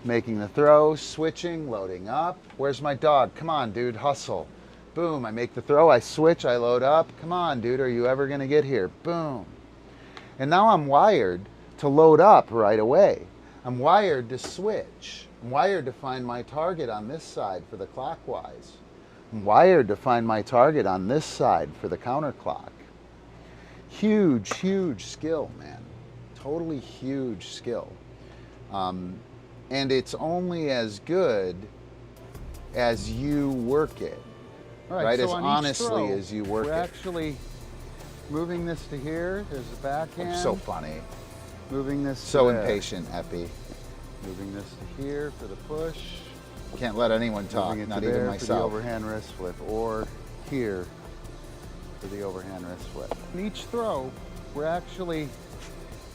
making the throw, switching, loading up. Where's my dog? Come on, dude, hustle. Boom, I make the throw, I switch, I load up. Come on, dude, are you ever gonna get here? Boom. And now I'm wired to load up right away. I'm wired to switch. I'm wired to find my target on this side for the clockwise. I'm wired to find my target on this side for the counterclock. Huge, huge skill, man. Totally huge skill. And it's only as good as you work it. Right, so as on each honestly throw, as you work we're it. actually moving this to here. There's the backhand. So funny. Moving this So to there. impatient, Epi. Moving this to here for the push. Can't let anyone talk, Moving it not to even there for the myself. overhand wrist flip, or here for the overhand wrist flip. In each throw, we're actually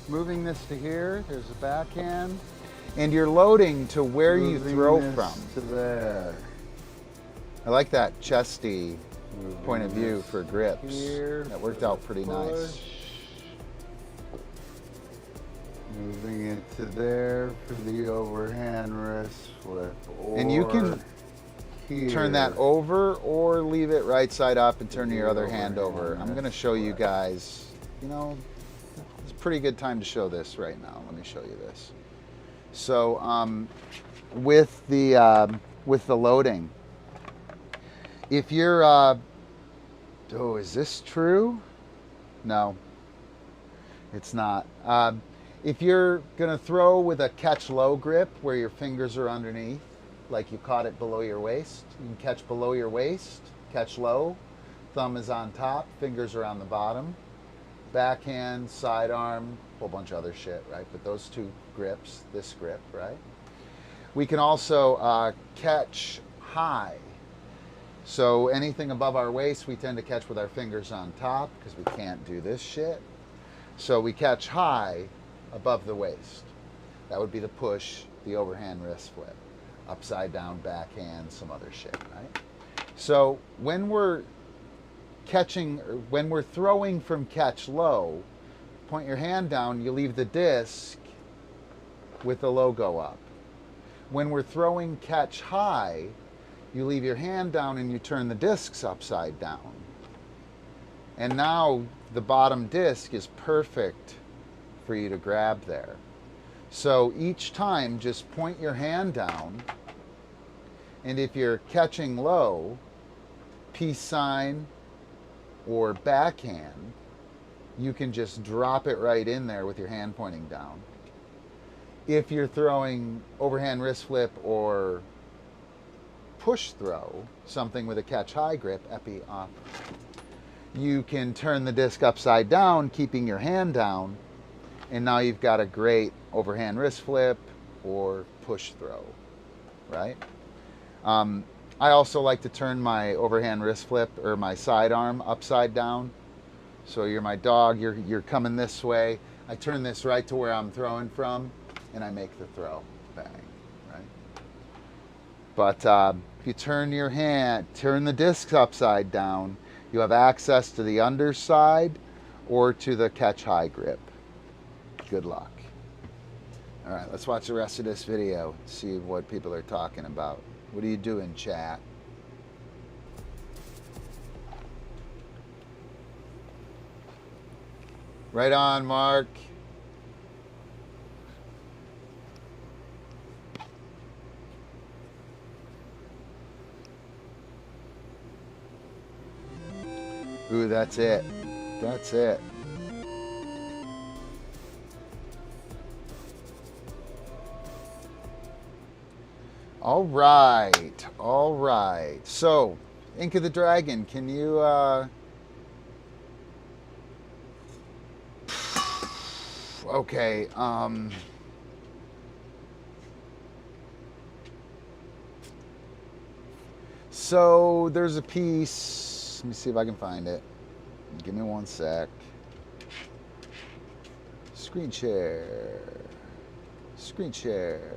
moving this to here. There's the backhand. And you're loading to where you Moving throw this from. to there. I like that chesty Moving point of view this for grips. here That worked for out the pretty nice. push. Moving it to there for the overhand wrist flip. And you can here. Turn that over or leave it right side up and turn The your other hand overhand over. I'm going to wrist show you flip. guys, you know, it's a pretty good time to show this right now. Let me show you this. So with the loading, if you're, oh, is this true? No, it's not. If you're gonna throw with a catch low grip where your fingers are underneath, like you caught it below your waist, you can catch below your waist, catch low, thumb is on top, fingers are on the bottom, backhand, sidearm, whole bunch of other shit, right? But those two grips, this grip, right? We can also catch high. So anything above our waist, we tend to catch with our fingers on top because we can't do this shit. So we catch high above the waist. That would be the push, the overhand wrist flip, upside down backhand, some other shit, right? So when we're catching, when we're throwing from catch low, point your hand down, you leave the disc with the logo up. When we're throwing catch high, you leave your hand down and you turn the discs upside down. And now the bottom disc is perfect for you to grab there. So each time, just point your hand down, and if you're catching low, peace sign or backhand, you can just drop it right in there with your hand pointing down. If you're throwing overhand wrist flip or push throw, something with a catch high grip, epi off, you can turn the disc upside down, keeping your hand down, and now you've got a great overhand wrist flip or push throw, right? I also like to turn my overhand wrist flip or my sidearm upside down. So you're my dog, you're coming this way. I turn this right to where I'm throwing from, and I make the throw, bang, right? But if you turn your hand, turn the disc upside down, you have access to the underside or to the catch high grip. Good luck. All right, let's watch the rest of this video, see what people are talking about. What are you doing, chat? Right on, Mark. Ooh, that's it. That's it. All right, all right. So, Ink of the Dragon, can you Okay. So there's a piece. Let me see if I can find it. Give me one sec. Screen share. Screen share.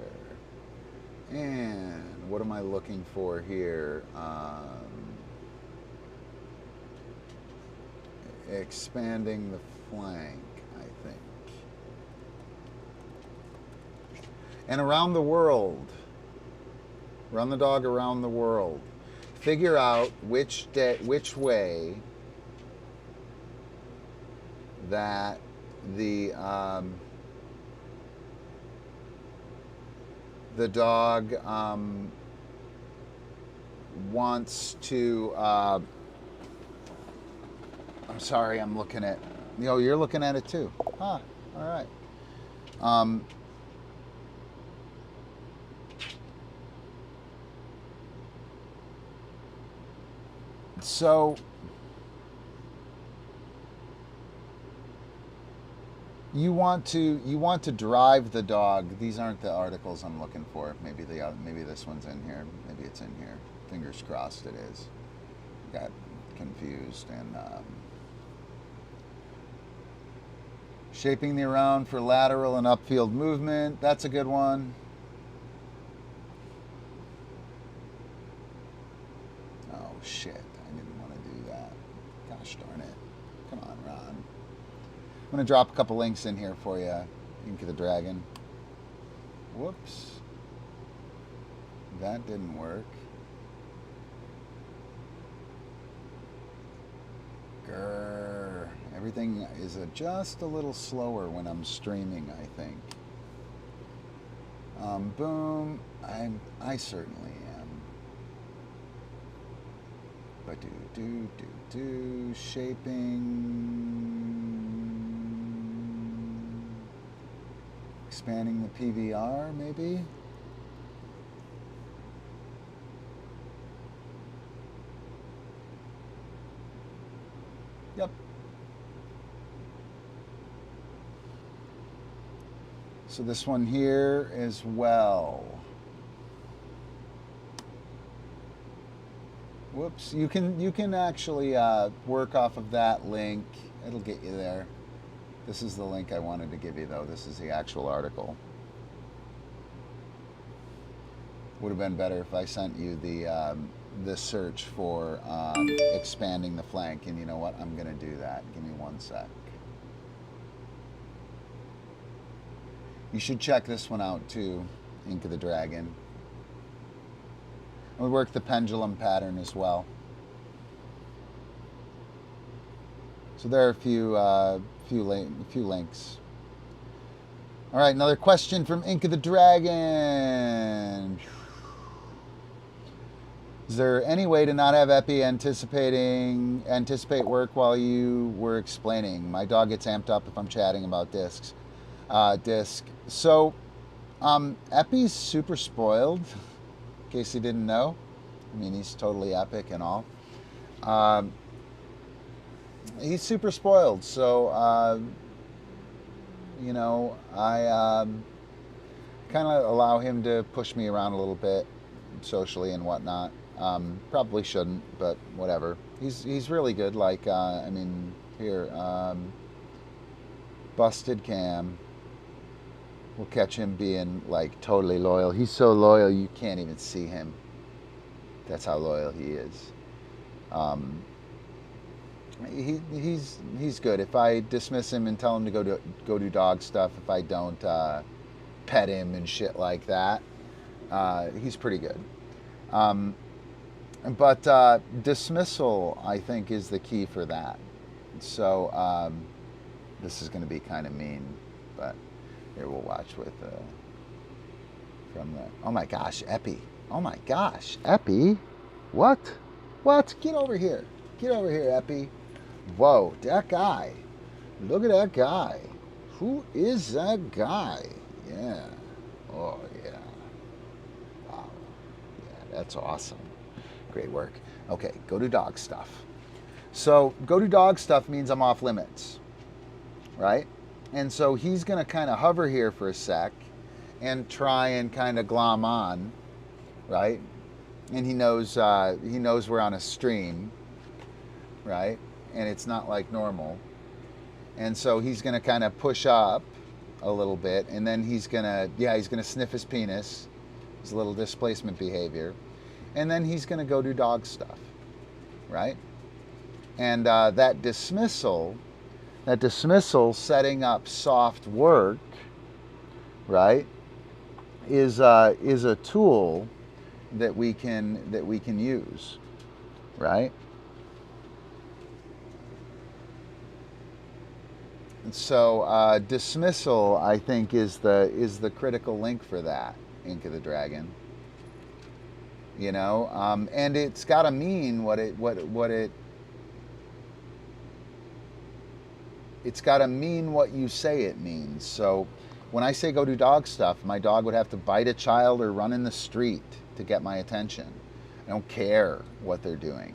And what am I looking for here? Expanding the flank, I think. And around the world. Run the dog around the world. Figure out which way that the dog wants to. I'm sorry, I'm looking at. You're looking at it too. Huh. All right. So you want to drive the dog. These aren't the articles I'm looking for. Maybe this one's in here. Maybe it's in here. Fingers crossed it is. Got confused. And shaping the around for lateral and upfield movement. That's a good one. Oh shit. I didn't want to do that. Gosh darn it. Come on, Ron. I'm going to drop a couple links in here for you. Ink of the Dragon. Whoops. That didn't work. Grrr. Everything is just a little slower when I'm streaming, I think. Boom. I certainly am. But do shaping. Expanding the PVR, maybe? Yep. So this one here as well. Whoops. You can actually work off of that link. It'll get you there. This is the link I wanted to give you, though. This is the actual article. Would have been better if I sent you the search for expanding the flank. And you know what? I'm going to do that. Give me one sec. You should check this one out, too. Ink of the Dragon. We work the pendulum pattern as well. So there are a few links. All right, another question from Ink of the Dragon. Is there any way to not have Epi anticipate work while you were explaining? My dog gets amped up if I'm chatting about disc. So, Epi's super spoiled. In case you didn't know. I mean, he's totally epic and all. He's super spoiled, so you know, I kind of allow him to push me around a little bit socially and whatnot. Probably shouldn't, but whatever. He's really good. Like I mean, here, Busted Cam. We'll catch him being like totally loyal. He's so loyal you can't even see him. That's how loyal he is. He's good. If I dismiss him and tell him to go do dog stuff, if I don't pet him and shit like that, he's pretty good. But dismissal, I think, is the key for that. So this is going to be kind of mean, but here we'll watch with from the. Oh my gosh, Epi! Oh my gosh, Epi! What? Get over here! Get over here, Epi! Whoa, that guy! Look at that guy! Who is that guy? Yeah. Oh yeah. Wow. Yeah, that's awesome. Great work. Okay, go do dog stuff. So go do dog stuff means I'm off limits, right? And so he's going to kind of hover here for a sec and try and kind of glom on, right? And he knows we're on a stream, right? And it's not like normal. And so he's going to kind of push up a little bit, and then he's going to sniff his penis. His little displacement behavior. And then he's going to go do dog stuff, right? And that dismissal setting up soft work, right, is a tool that we can use, right? And so dismissal, I think, is the critical link for that, Ink of the Dragon. You know, and it's got to mean it's got to mean what you say it means. So when I say go do dog stuff, my dog would have to bite a child or run in the street to get my attention. I don't care what they're doing,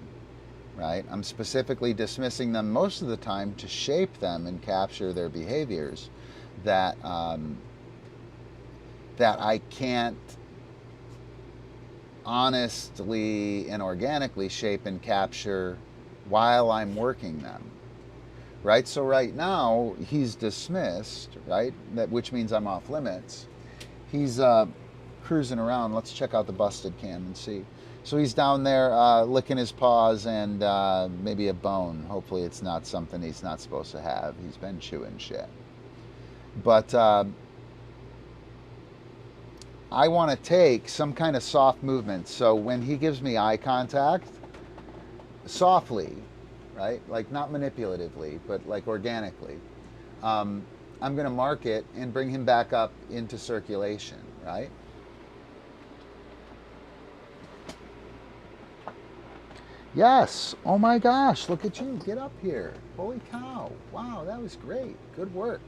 right? I'm specifically dismissing them most of the time to shape them and capture their behaviors that that I can't honestly and organically shape and capture while I'm working them, right? So right now he's dismissed, right? Which means I'm off limits. He's cruising around. Let's check out the busted cam and see. So he's down there licking his paws and maybe a bone. Hopefully it's not something he's not supposed to have. He's been chewing shit. But I want to take some kind of soft movement. So when he gives me eye contact, softly, right? Like not manipulatively, but like organically. I'm going to mark it and bring him back up into circulation, right? Yes. Oh my gosh, look at you. Get up here. Holy cow. Wow, that was great. Good work,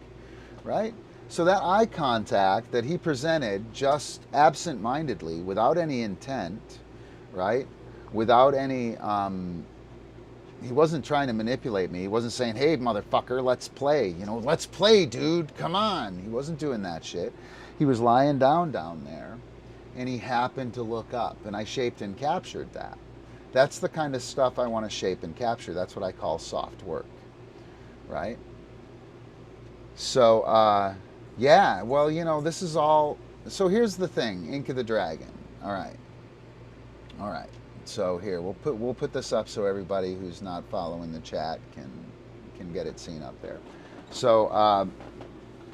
right? So that eye contact that he presented just absent-mindedly, without any intent, right? Without any, he wasn't trying to manipulate me. He wasn't saying, hey, motherfucker, let's play. You know, let's play, dude. Come on. He wasn't doing that shit. He was lying down there, and he happened to look up, and I shaped and captured that. That's the kind of stuff I want to shape and capture. That's what I call soft work, right? So, yeah, well, you know, this is all... So here's the thing, Ink of the Dragon. All right. So here, we'll put this up so everybody who's not following the chat can get it seen up there. So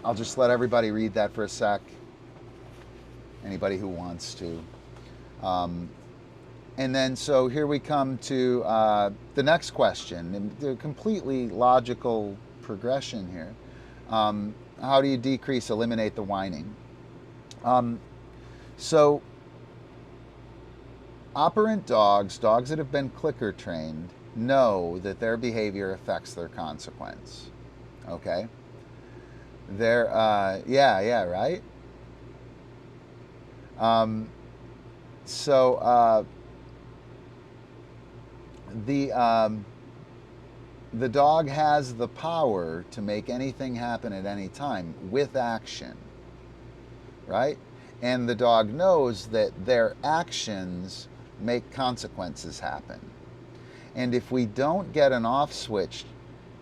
I'll just let everybody read that for a sec. Anybody who wants to. And then, so here we come to the next question, and the completely logical progression here. How do you eliminate the whining? So, operant dogs that have been clicker trained, know that their behavior affects their consequence. Okay? They're, yeah, right? The dog has the power to make anything happen at any time with action, right? And the dog knows that their actions make consequences happen. And if we don't get an off switch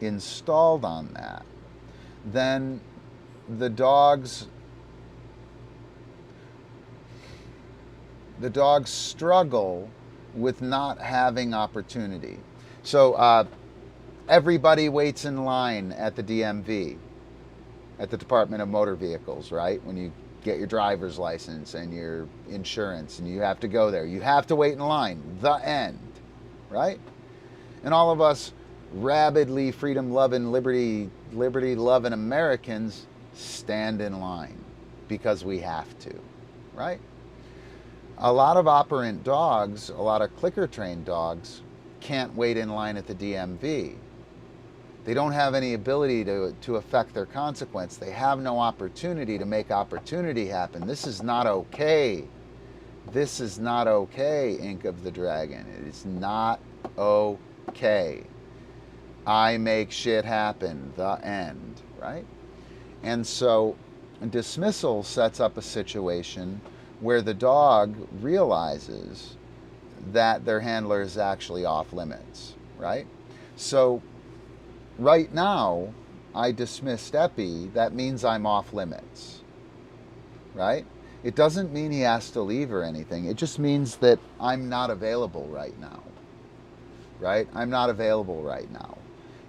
installed on that, then the dogs struggle with not having opportunity. So everybody waits in line at the DMV, at the Department of Motor Vehicles, right? When you get your driver's license and your insurance and you have to go there. You have to wait in line. The end, right? And all of us rabidly freedom-loving, liberty-loving Americans stand in line because we have to, right? A lot of operant dogs, a lot of clicker-trained dogs can't wait in line at the DMV. They don't have any ability to affect their consequence. They have no opportunity to make opportunity happen. This is not okay. This is not okay, Ink of the Dragon. It is not okay. I make shit happen. The end, right? And so dismissal sets up a situation where the dog realizes that their handler is actually off limits, right? So right now, I dismissed Epi, that means I'm off limits, right? It doesn't mean he has to leave or anything. It just means that I'm not available right now, right? I'm not available right now.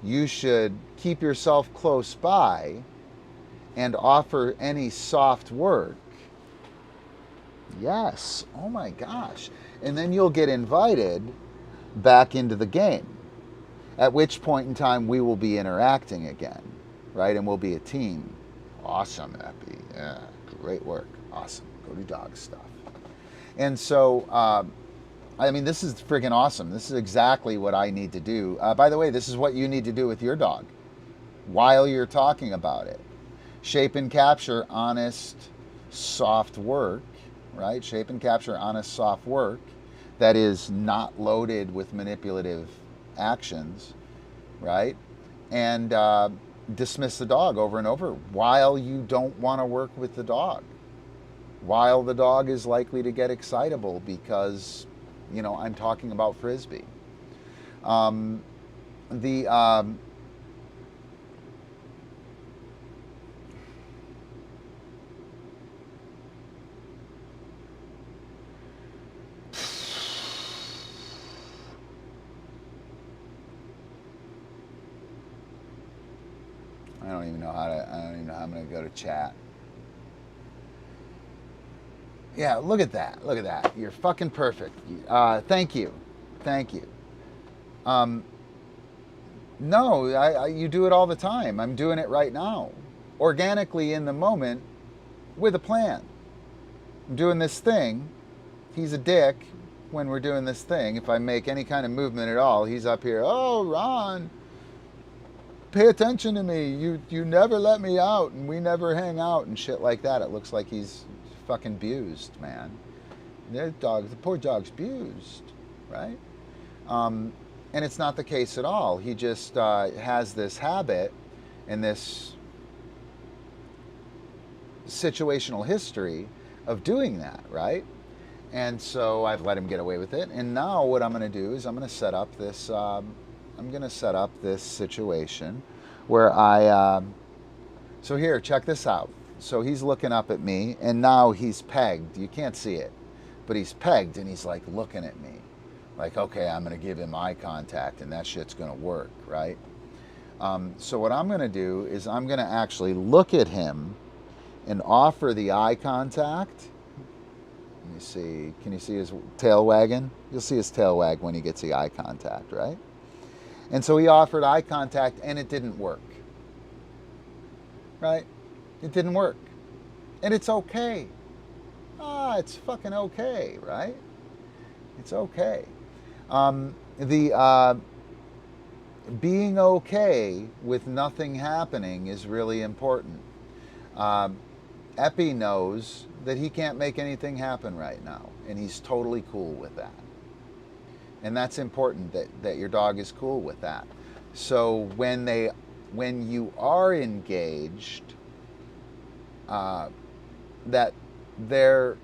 You should keep yourself close by and offer any soft work. Yes, oh my gosh. And then you'll get invited back into the game, at which point in time we will be interacting again, right? And we'll be a team. Awesome, Epi. Yeah, great work. Awesome. Go do dog stuff. And so, I mean, this is friggin' awesome. This is exactly what I need to do. By the way, this is what you need to do with your dog while you're talking about it. Shape and capture honest, soft work, right? Shape and capture honest, soft work that is not loaded with manipulative actions, right? And dismiss the dog over and over while you don't want to work with the dog, while the dog is likely to get excitable because, you know, I'm talking about Frisbee. I don't even know how I'm going to go to chat. Yeah, look at that. Look at that. You're fucking perfect. Thank you. Thank you. No, you do it all the time. I'm doing it right now. Organically in the moment with a plan. I'm doing this thing. He's a dick when we're doing this thing. If I make any kind of movement at all, he's up here, oh, Ron, pay attention to me. You never let me out and we never hang out and shit like that. It looks like he's fucking abused, man. The poor dog's abused, right? And it's not the case at all. He just has this habit and this situational history of doing that, right? And so I've let him get away with it. And now what I'm going to do is I'm going to set up this situation where so here, check this out. So he's looking up at me and now he's pegged. You can't see it, but he's pegged and he's like looking at me like, okay, I'm going to give him eye contact and that shit's going to work, right? So what I'm going to do is I'm going to actually look at him and offer the eye contact. Let me see. Can you see his tail wagging? You'll see his tail wag when he gets the eye contact, right? And so he offered eye contact and it didn't work, right? It didn't work. And it's okay. It's fucking okay, right? It's okay. Being okay with nothing happening is really important. Epi knows that he can't make anything happen right now, and he's totally cool with that. And that's important that your dog is cool with that. So when you are engaged, that they're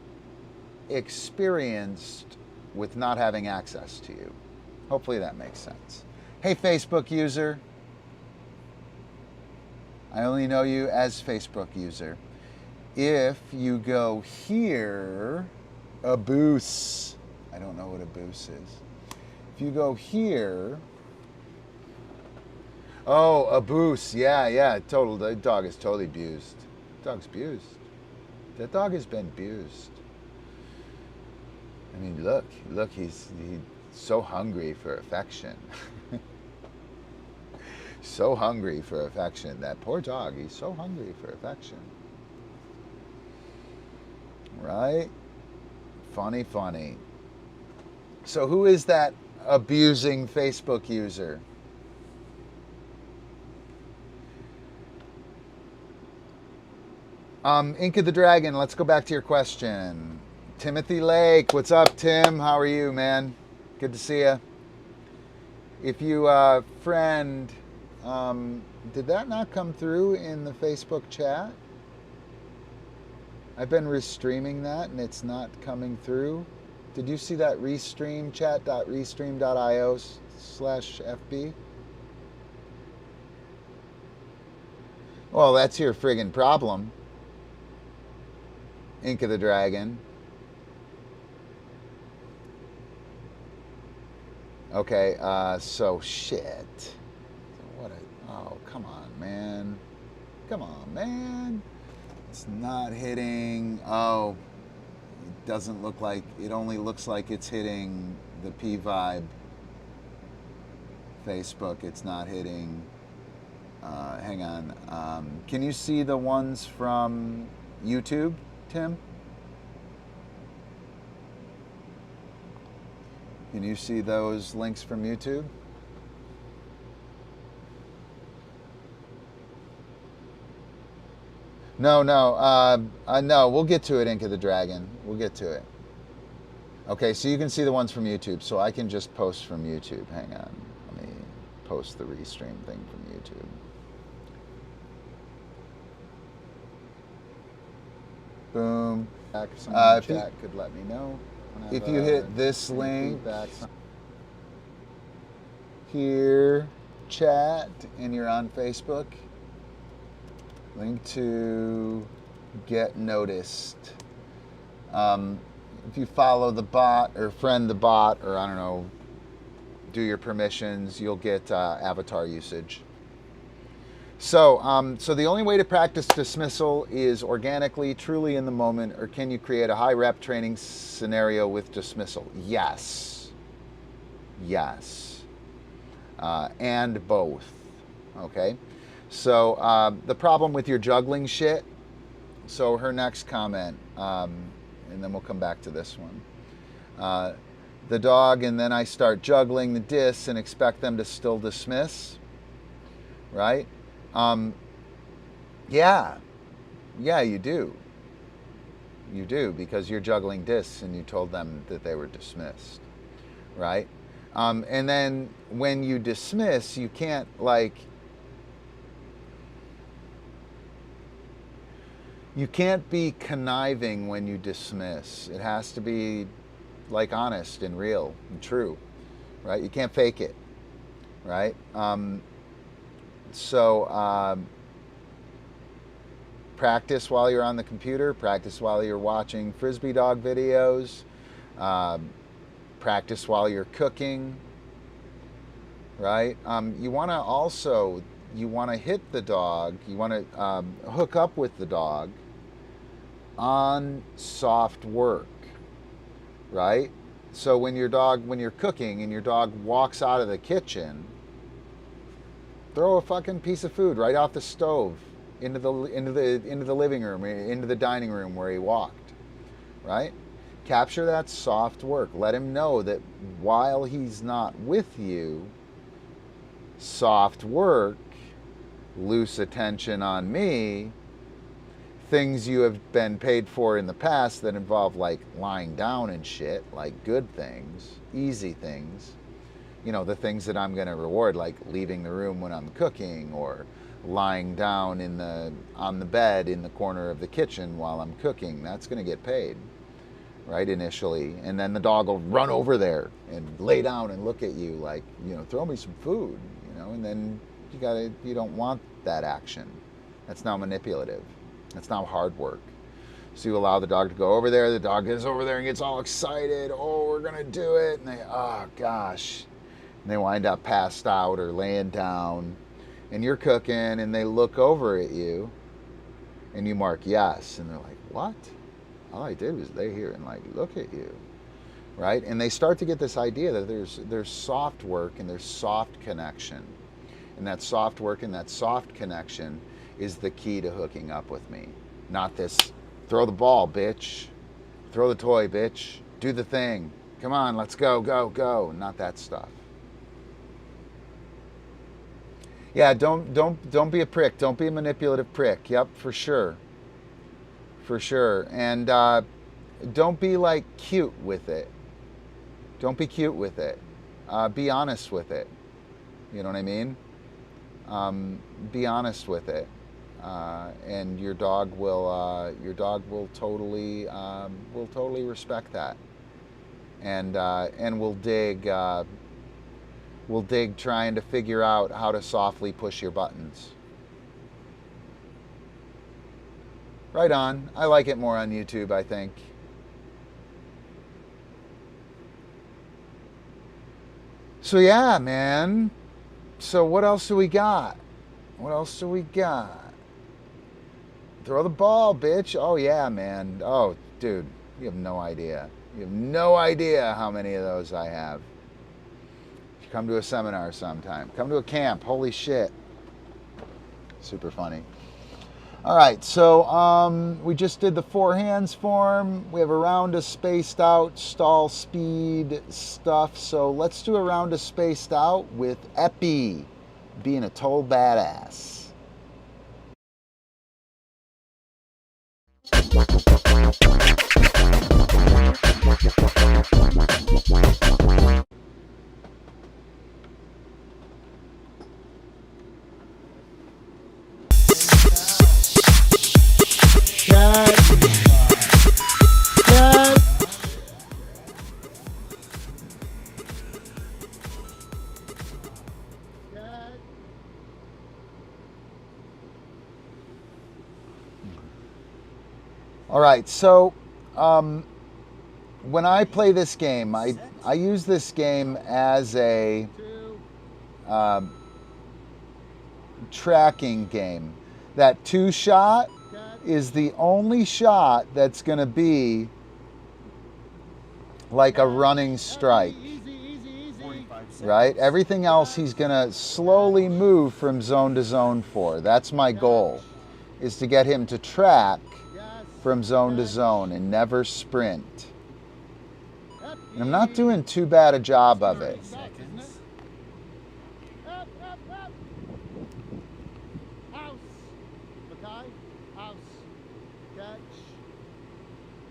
experienced with not having access to you. Hopefully that makes sense. Hey, Facebook user. I only know you as Facebook user. If you go here, a boost. I don't know what a boost is. If you go here, oh, a boost. Yeah, total. The dog is totally abused. The dog's abused. That dog has been abused. I mean, look, he's so hungry for affection. So hungry for affection. That poor dog, he's so hungry for affection. Right? Funny. So who is that abusing Facebook user? Ink of the Dragon, let's go back to your question. Timothy Lake, what's up, Tim? How are you, man? Good to see you. If you friend Did that not come through in the Facebook chat? I've been restreaming that and it's not coming through. Did you see that restream? Chat.restream.io/FB? Well, that's your friggin' problem. Ink of the Dragon. Okay, so shit. Oh, come on, man. Come on, man. It's not hitting. Oh, it doesn't look like, it only looks like it's hitting the P-Vibe Facebook. It's not hitting, hang on. Can you see the ones from YouTube, Tim? Can you see those links from YouTube? No, we'll get to it, Ink of the Dragon. We'll get to it. Okay, so you can see the ones from YouTube, so I can just post from YouTube. Hang on, let me post the restream thing from YouTube. Boom. If chat could let me know. If you hit this link here, chat, and you're on Facebook, link to get noticed. If you follow the bot or friend the bot, or I don't know, do your permissions, you'll get avatar usage. So, so the only way to practice dismissal is organically, truly in the moment, or can you create a high rep training scenario with dismissal? Yes. Yes. And both. Okay. So the problem with your juggling shit, so her next comment, and then we'll come back to this one. The dog, and then I start juggling the discs and expect them to still dismiss, right? Yeah, you do. You do, because you're juggling discs and you told them that they were dismissed, right? And then when you dismiss, you can't you can't be conniving when you dismiss. It has to be honest and real and true, right? You can't fake it, right? So practice while you're on the computer, practice while you're watching Frisbee dog videos, practice while you're cooking, right? You want to hit the dog, you want to hook up with the dog on soft work, right? So when you're cooking and your dog walks out of the kitchen, throw a fucking piece of food right off the stove into the living room, into the dining room where he walked, right? Capture that soft work. Let him know that while he's not with you, soft work, loose attention on me, things you have been paid for in the past that involve lying down and shit, good things, easy things, the things that I'm going to reward, like leaving the room when I'm cooking, or lying down on the bed in the corner of the kitchen while I'm cooking. That's going to get paid, right, initially. And then the dog will run over there and lay down and look at you throw me some food, and then you don't want that action. That's now manipulative. That's now hard work. So you allow the dog to go over there. The dog gets over there and gets all excited. Oh, we're going to do it. And oh gosh. And they wind up passed out or laying down. And you're cooking and they look over at you and you mark yes. And they're like, what? All I did was lay here and look at you. Right? And they start to get this idea that there's soft work and there's soft connection. And that soft work and that soft connection is the key to hooking up with me. Not this, throw the ball, bitch. Throw the toy, bitch. Do the thing. Come on, let's go, go, go. Not that stuff. Yeah, don't be a prick. Don't be a manipulative prick. Yep, for sure. For sure. And don't be cute with it. Don't be cute with it. Be honest with it. You know what I mean? be honest with it, and your dog will totally respect that, and will dig trying to figure out how to softly push your buttons. Right on. I like it more on YouTube, I think. So yeah, man. So what else do we got? What else do we got? Throw the ball, bitch. Oh yeah, man. Oh, dude, you have no idea. You have no idea how many of those I have. You come to a seminar sometime. Come to a camp. Holy shit. Super funny. All right, so we just did the 4 hands form. We have a round of spaced out stall speed stuff. So let's do a round of spaced out with Epi being a total badass. All right, so when I play this game, I use this game as a tracking game. That 2 shot is the only shot that's going to be like a running strike, right? Everything else he's going to slowly move from zone to zone for. That's my goal, is to get him to track from zone to zone and never sprint. And I'm not doing too bad a job of it.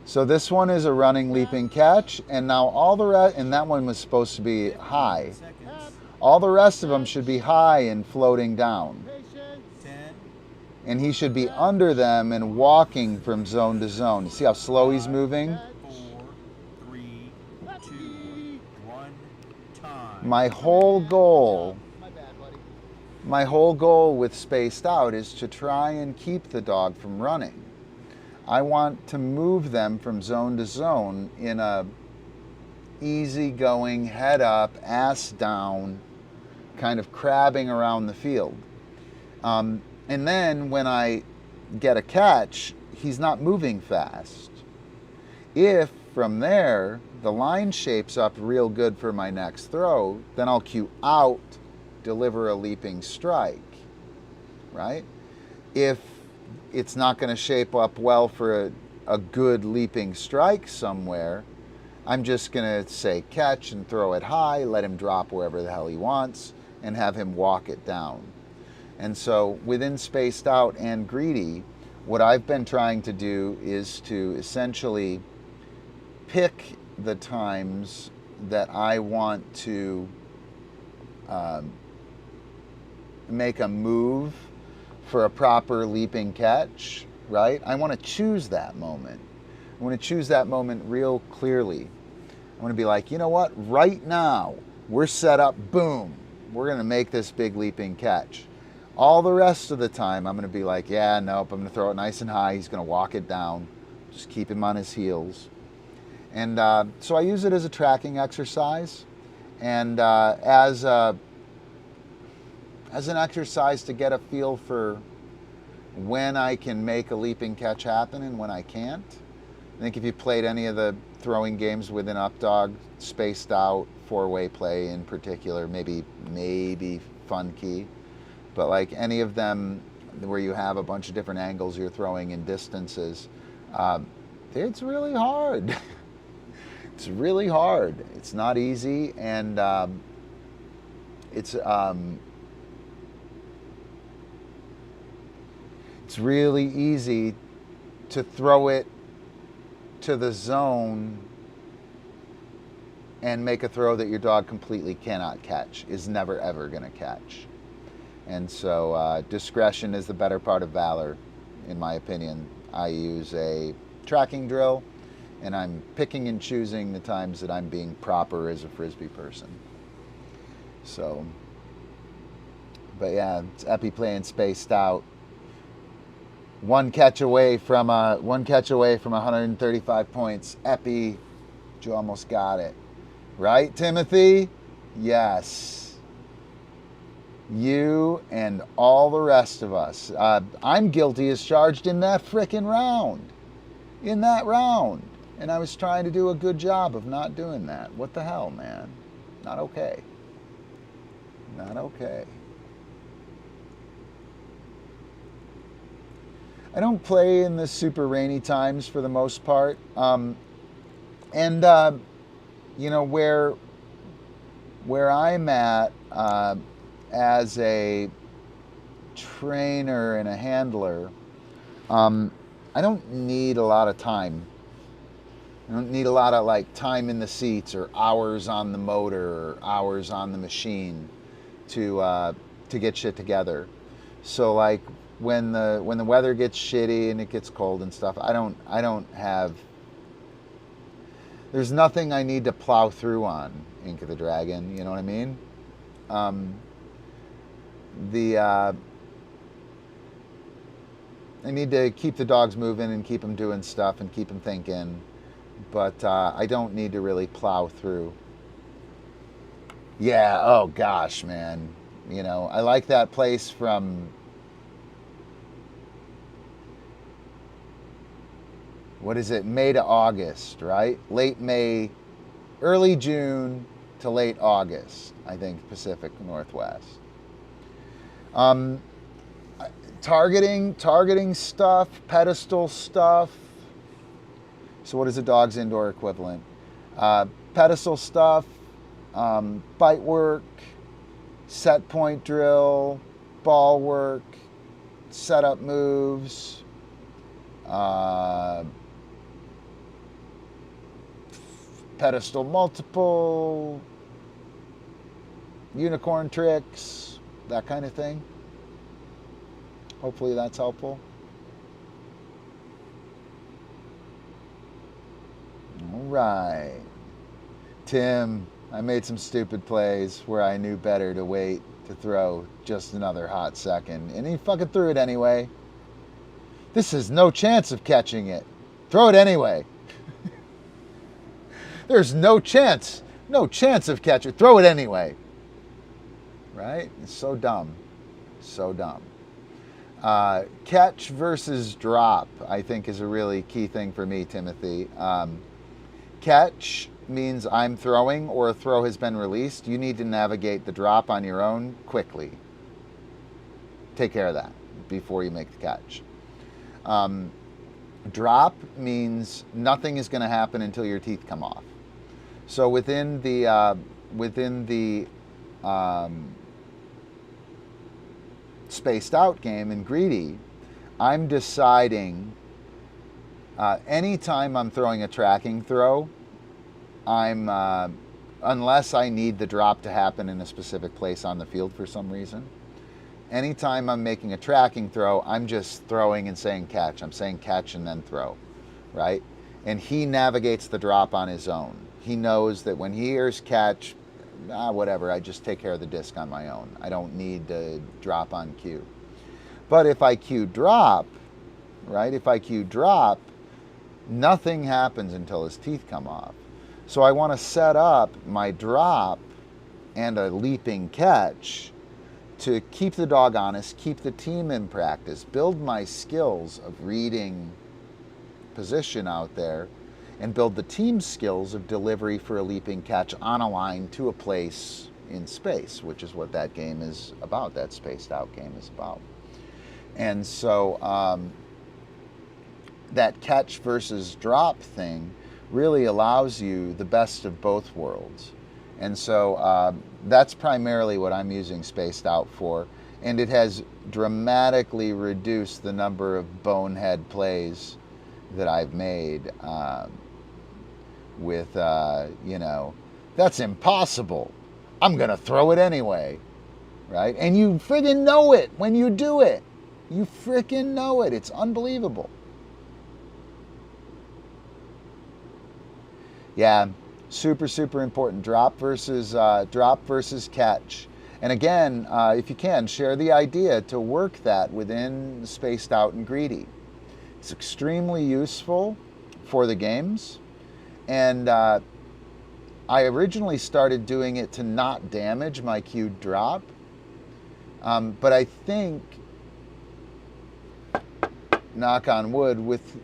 So this one is a running leaping catch, and now all the rest, and that one was supposed to be high. All the rest of them should be high and floating down. And he should be under them and walking from zone to zone. You see how slow he's moving? 4, 3, 2, 1, time. My whole goal with spaced out is to try and keep the dog from running. I want to move them from zone to zone in a easygoing, head up, ass down, kind of crabbing around the field. And then when I get a catch, he's not moving fast. If from there the line shapes up real good for my next throw, then I'll cue out, deliver a leaping strike, right? If it's not going to shape up well for a good leaping strike somewhere, I'm just going to say catch and throw it high, let him drop wherever the hell he wants, and have him walk it down. And so within spaced out and greedy, what I've been trying to do is to essentially pick the times that I want to make a move for a proper leaping catch, right? I want to choose that moment. I want to choose that moment real clearly. I want to be like, you know what? Right now, we're set up, boom. We're going to make this big leaping catch. All the rest of the time, I'm going to be like, yeah, nope, I'm going to throw it nice and high. He's going to walk it down. Just keep him on his heels. And so I use it as a tracking exercise and as an exercise to get a feel for when I can make a leaping catch happen and when I can't. I think if you played any of the throwing games within Updog, spaced out, 4-way play in particular, maybe Fun Key, but like any of them where you have a bunch of different angles you're throwing in distances, it's really hard. It's really hard. It's not easy, and it's really easy to throw it to the zone and make a throw that your dog completely cannot catch, is never ever going to catch. And so discretion is the better part of valor, in my opinion. I use a tracking drill, and I'm picking and choosing the times that I'm being proper as a Frisbee person. So, but yeah, it's Epi playing Spaced Out. One catch away from 135 points. Epi, you almost got it. Right, Timothy? Yes. You and all the rest of us. I'm guilty as charged in that frickin' round. In that round. And I was trying to do a good job of not doing that. What the hell, man? Not okay. Not okay. I don't play in the super rainy times for the most part. You know, where I'm at as a trainer and a handler, I don't need a lot of time. I don't need a lot of like time in the seats or hours on the motor or hours on the machine to get shit together. So like when the weather gets shitty and it gets cold and stuff, I don't have. There's nothing I need to plow through on Ink of the Dragon. You know what I mean? I need to keep the dogs moving and keep them doing stuff and keep them thinking, but I don't need to really plow through. Yeah, oh gosh, man. You know, I like that place from, what is it, May to August, right? Late May, early June to late August, I think, Pacific Northwest. Targeting stuff, pedestal stuff. So what is a dog's indoor equivalent? Pedestal stuff, bite work, set point drill, ball work, setup moves, pedestal multiple, unicorn tricks, that kind of thing. Hopefully that's helpful. All right. Tim, I made some stupid plays where I knew better to wait to throw just another hot second, and he fucking threw it anyway. This is no chance of catching it. Throw it anyway. There's no chance of catching it. Throw it anyway. Right? It's so dumb. So dumb. Catch versus drop, I think, is a really key thing for me, Timothy. Catch means I'm throwing or a throw has been released. You need to navigate the drop on your own quickly. Take care of that before you make the catch. Drop means nothing is going to happen until your teeth come off. So within the Spaced Out game in Greedy, I'm deciding anytime I'm throwing a tracking throw, unless I need the drop to happen in a specific place on the field for some reason, anytime I'm making a tracking throw, I'm just throwing and saying catch. I'm saying catch and then throw, right? And he navigates the drop on his own. He knows that when he hears catch, whatever, I just take care of the disc on my own. I don't need to drop on cue. But if I cue drop, right? If I cue drop, nothing happens until his teeth come off. So I want to set up my drop and a leaping catch to keep the dog honest, keep the team in practice, build my skills of reading position out there, and build the team skills of delivery for a leaping catch on a line to a place in space, which is what that game is about, that Spaced Out game is about. And so that catch versus drop thing really allows you the best of both worlds. And so that's primarily what I'm using Spaced Out for. And it has dramatically reduced the number of bonehead plays that I've made with, you know, that's impossible. I'm going to throw it anyway. right? And you friggin' know it when you do it. You freaking know it. It's unbelievable. Yeah, super, super important. Drop versus catch. And again, if you can, share the idea to work that within Spaced Out and Greedy. It's extremely useful for the games. And I originally started doing it to not damage my queued drop. But I think, knock on wood, with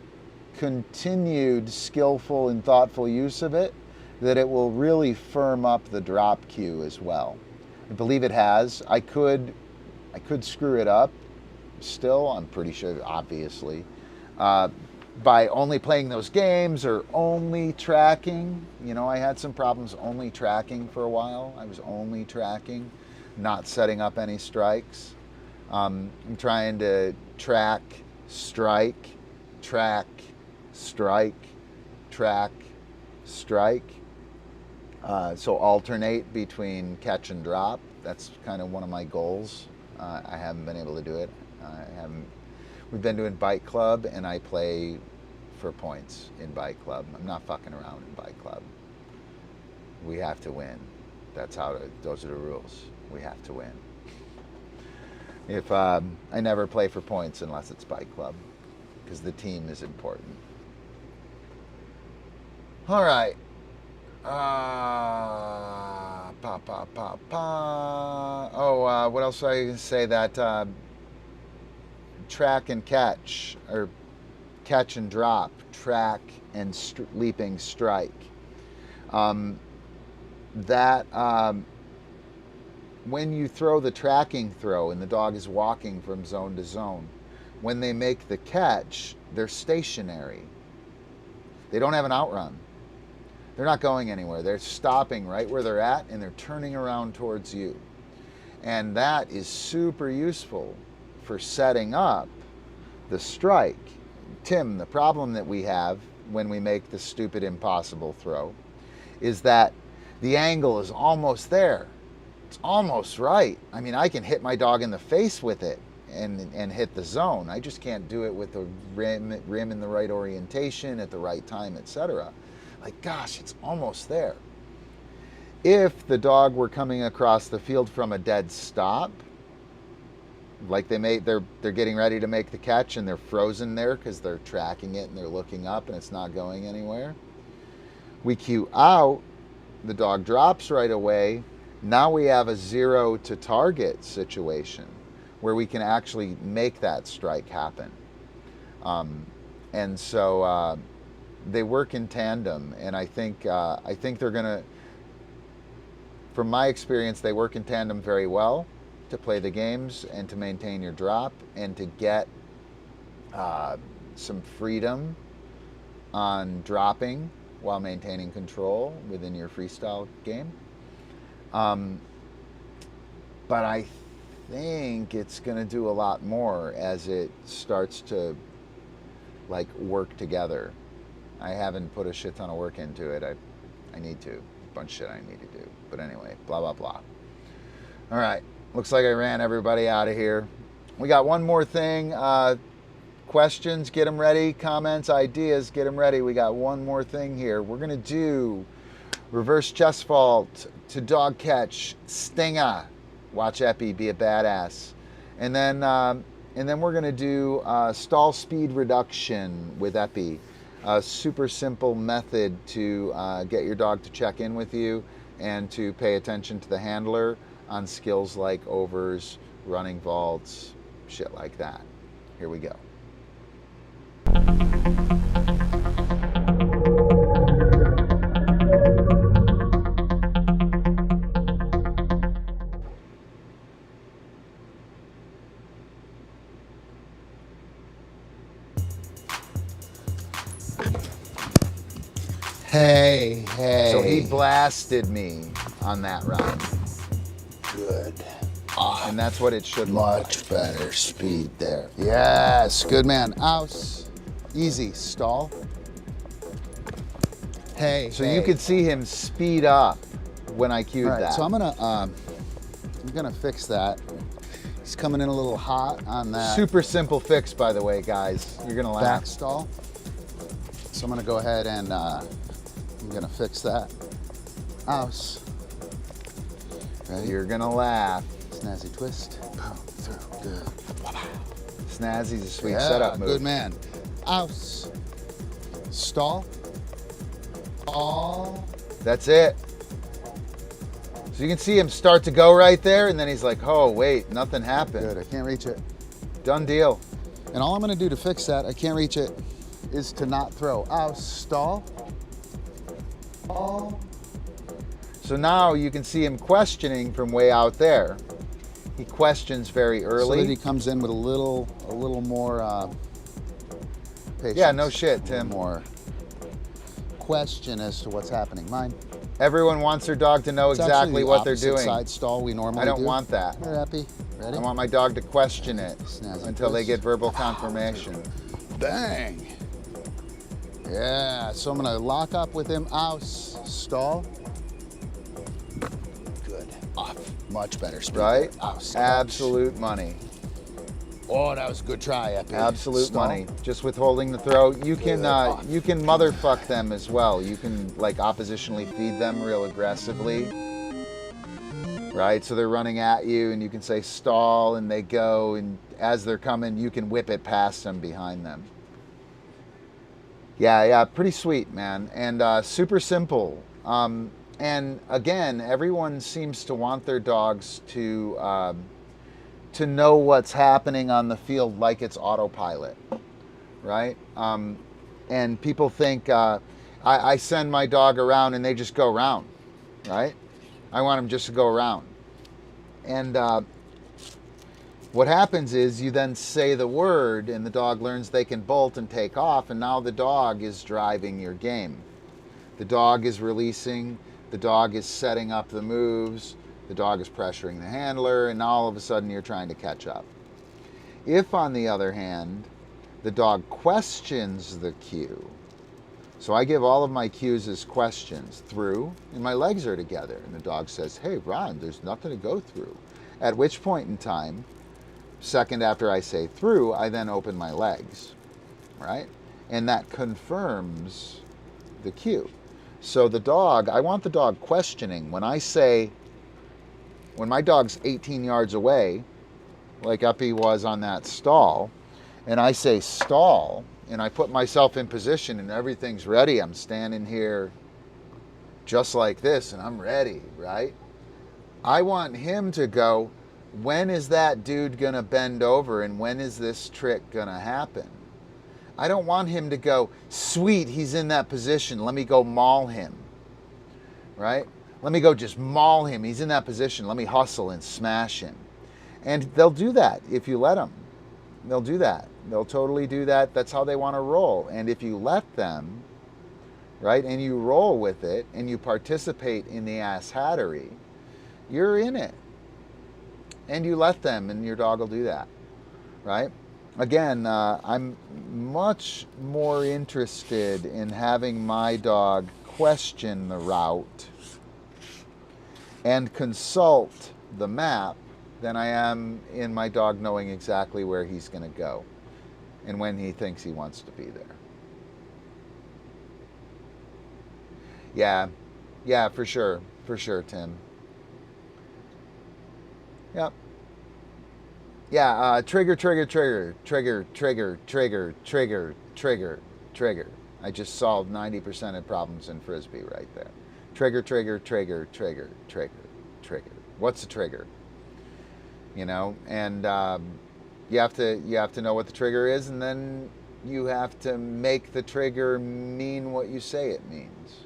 continued skillful and thoughtful use of it, that it will really firm up the drop queue as well. I believe it has. I could screw it up still, I'm pretty sure, obviously, by only playing those games or only tracking. You know, I had some problems only tracking for a while. I was only tracking, not setting up any strikes. I'm trying to track, strike, track, strike, track, strike. So alternate between catch and drop. That's kind of one of my goals. I haven't been able to do it. We've been doing Bike Club, and I play for points in Bike Club. I'm not fucking around in Bike Club. We have to win. Those are the rules. We have to win. If I never play for points unless it's Bike Club, because the team is important. All right. What else was I going to say? That track and catch, or catch and drop, track and leaping strike. When you throw the tracking throw and the dog is walking from zone to zone, when they make the catch, they're stationary. They don't have an outrun. They're not going anywhere. They're stopping right where they're at, and they're turning around towards you. And that is super useful for setting up the strike. Tim, the problem that we have when we make the stupid impossible throw is that the angle is almost there. It's almost right. I mean, I can hit my dog in the face with it and hit the zone. I just can't do it with the rim in the right orientation at the right time, etc. Like, gosh, it's almost there. If the dog were coming across the field from a dead stop, like they're getting ready to make the catch and they're frozen there because they're tracking it and they're looking up and it's not going anywhere. We cue out, the dog drops right away. Now we have a 0 to target situation where we can actually make that strike happen. And so they work in tandem, and I think they're gonna, from my experience, they work in tandem very well to play the games and to maintain your drop and to get some freedom on dropping while maintaining control within your freestyle game. But I think it's going to do a lot more as it starts to like work together. I haven't put a shit ton of work into it. I need to. A bunch of shit I need to do. But anyway, blah, blah, blah. All right. Looks like I ran everybody out of here. We got one more thing. Questions, get them ready. Comments, ideas, get them ready. We got one more thing here. We're going to do reverse chest fault to dog catch, stinger. Watch Epi be a badass. And then we're going to do stall speed reduction with Epi. A super simple method to get your dog to check in with you and to pay attention to the handler on skills like overs, running vaults, shit like that. Here we go. Hey. So he blasted me on that round. Good. And that's what it should look like. Much better speed there. Yes, good man. Aus. Easy, stall. Hey. So you could see him speed up when I cued All right, that. so I'm gonna I'm gonna fix that. He's coming in a little hot on that Super simple fix, by the way, guys. You're gonna laugh. back stall. So I'm gonna go ahead and I'm gonna fix that. Ouse. Ready? You're gonna laugh. Snazzy twist. Boom, through. Good. Snazzy's a sweet Yeah, setup move. good man. Ouse. Stall. All. That's it. So you can see him start to go right there, and then he's like, oh, wait, nothing happened. Good, I can't reach it. Done deal. And all I'm gonna do to fix that, I can't reach it, is to not throw. Ouse, stall. All. So now you can see him questioning from way out there. He questions very So early. that he comes in with a little more patience. Yeah, no shit, A little Tim. more question as to what's happening. Mine. Everyone wants their dog to know It's actually exactly the what they're opposite doing. Side stall we normally I don't do. want that. You're happy? Ready? I want my dog to question it Snazzy until they twist. get verbal confirmation. Bang. Yeah, so I'm gonna lock up with him. Ouse, stall. Good. Off. Much better speed. Right? Ouse. Absolute money. Oh, that was a good try, Epi. Absolute Stall. money. Just withholding the throw. You can Good. you can motherfuck them as well. You can like oppositionally feed them real aggressively. Right? So they're running at you and you can say stall and they go, and as they're coming you can whip it past them behind them. Yeah, pretty sweet, man. And super simple. And again, everyone seems to want their dogs to know what's happening on the field like it's autopilot, right? And people think I send my dog around and they just go around, right? I want them just to go around. And what happens is you then say the word and the dog learns they can bolt and take off, and now the dog is driving your game. The dog is releasing, the dog is setting up the moves, the dog is pressuring the handler, and now all of a sudden you're trying to catch up. If, on the other hand, the dog questions the cue, so I give all of my cues as questions, through, and my legs are together, and the dog says, hey, Ron, there's nothing to go through. At which point in time, second after I say through, I then open my legs, right? And that confirms the cue. So the dog, I want the dog questioning. When my dog's 18 yards away, like Uppy was on that stall, and I say stall, and I put myself in position and everything's ready, I'm standing here just like this and I'm ready, right? I want him to go, when is that dude gonna bend over and when is this trick gonna happen? I don't want him to go, sweet, he's in that position, let me go maul him, right? Let me go just maul him, he's in that position, let me hustle and smash him. And they'll do that if you let them. They'll do that. They'll totally do that. That's how they want to roll. And if you let them, right, and you roll with it and you participate in the ass hattery, you're in it. And you let them, and your dog will do that, right? Again, I'm much more interested in having my dog question the route and consult the map than I am in my dog knowing exactly where he's going to go and when he thinks he wants to be there. Yeah, for sure, Tim. Yep. Yeah, trigger. I just solved 90% of problems in Frisbee right there. Trigger. What's a trigger? You know, and you have to know what the trigger is, and then you have to make the trigger mean what you say it means,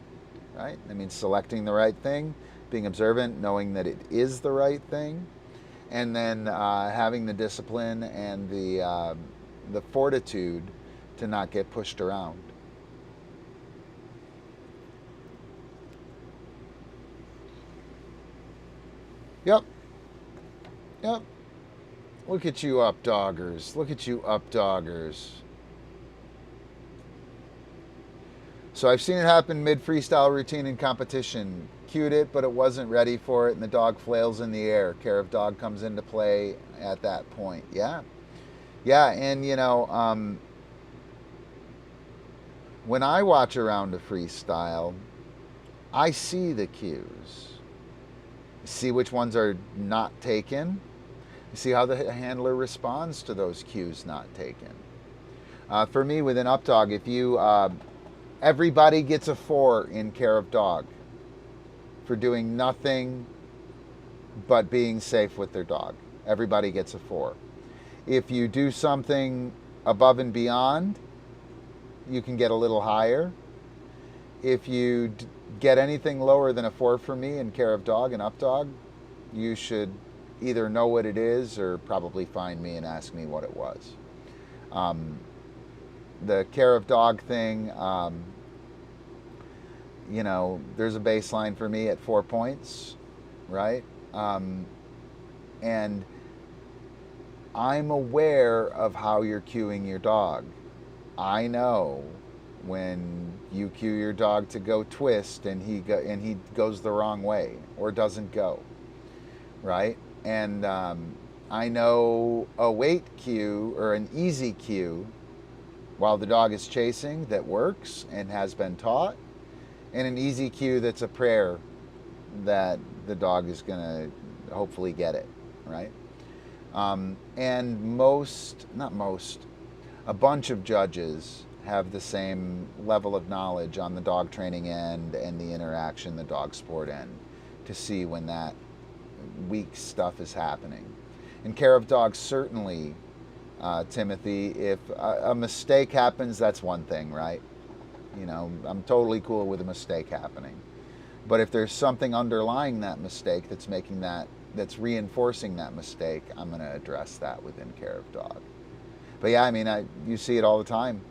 right? That means selecting the right thing, being observant, knowing that it is the right thing, and then having the discipline and the fortitude to not get pushed around. Yep. Look at you up doggers. So I've seen it happen mid-freestyle routine in competition. Cued it, but it wasn't ready for it, and the dog flails in the air. Care of dog comes into play at that point. Yeah. Yeah, and you know, when I watch around a freestyle, I see the cues. See which ones are not taken. See how the handler responds to those cues not taken. For me, with an up dog, if you everybody gets a 4 in care of dog for doing nothing but being safe with their dog. Everybody gets a 4. If you do something above and beyond, you can get a little higher. If you get anything lower than a 4 for me in care of dog and up dog, you should either know what it is or probably find me and ask me what it was. The care of dog thing, you know, there's a baseline for me at 4 points, right? And I'm aware of how you're cueing your dog. I know when you cue your dog to go twist and he goes the wrong way or doesn't go, right? And I know a weight cue or an easy cue while the dog is chasing that works and has been taught, and an easy cue that's a prayer that the dog is going to hopefully get it, right? And a bunch of judges have the same level of knowledge on the dog training end and the interaction, the dog sport end, to see when that weak stuff is happening. In care of dogs, certainly, Timothy, if a mistake happens, that's one thing, right? You know, I'm totally cool with a mistake happening. But if there's something underlying that mistake that's reinforcing that mistake, I'm going to address that within care of dog. But yeah, I mean, you see it all the time.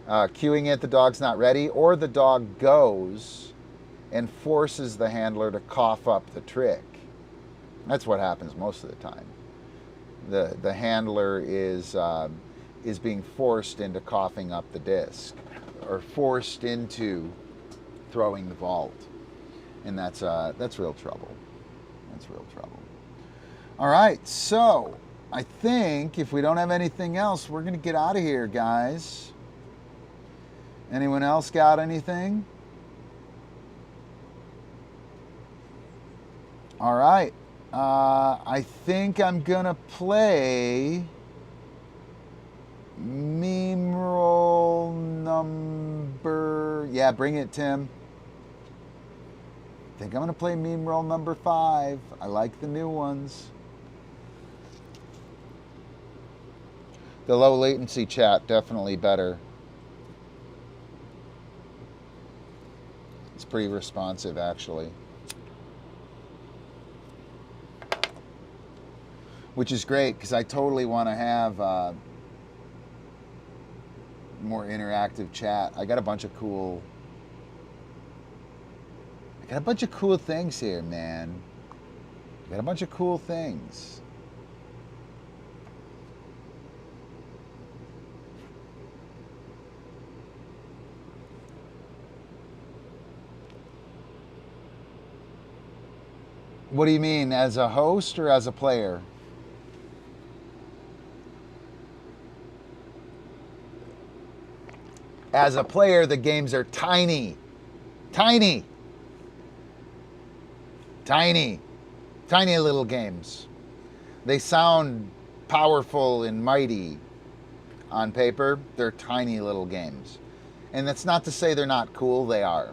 Cueing it, the dog's not ready, or the dog goes and forces the handler to cough up the trick. That's what happens most of the time. The handler is being forced into coughing up the disc, or forced into throwing the vault, and that's real trouble. That's real trouble. All right, so I think if we don't have anything else, we're gonna get out of here, guys. Anyone else got anything? All right. I think I'm gonna play meme roll number. Yeah, bring it, Tim. I think I'm gonna play meme roll number 5. I like the new ones. The low latency chat, definitely better. It's pretty responsive, actually. Which is great, because I totally want to have more interactive chat. I got a bunch of cool things here, man. I got a bunch of cool things. What do you mean, as a host or as a player? As a player, the games are tiny. Tiny. Tiny. Tiny little games. They sound powerful and mighty on paper. They're tiny little games. And that's not to say they're not cool, they are.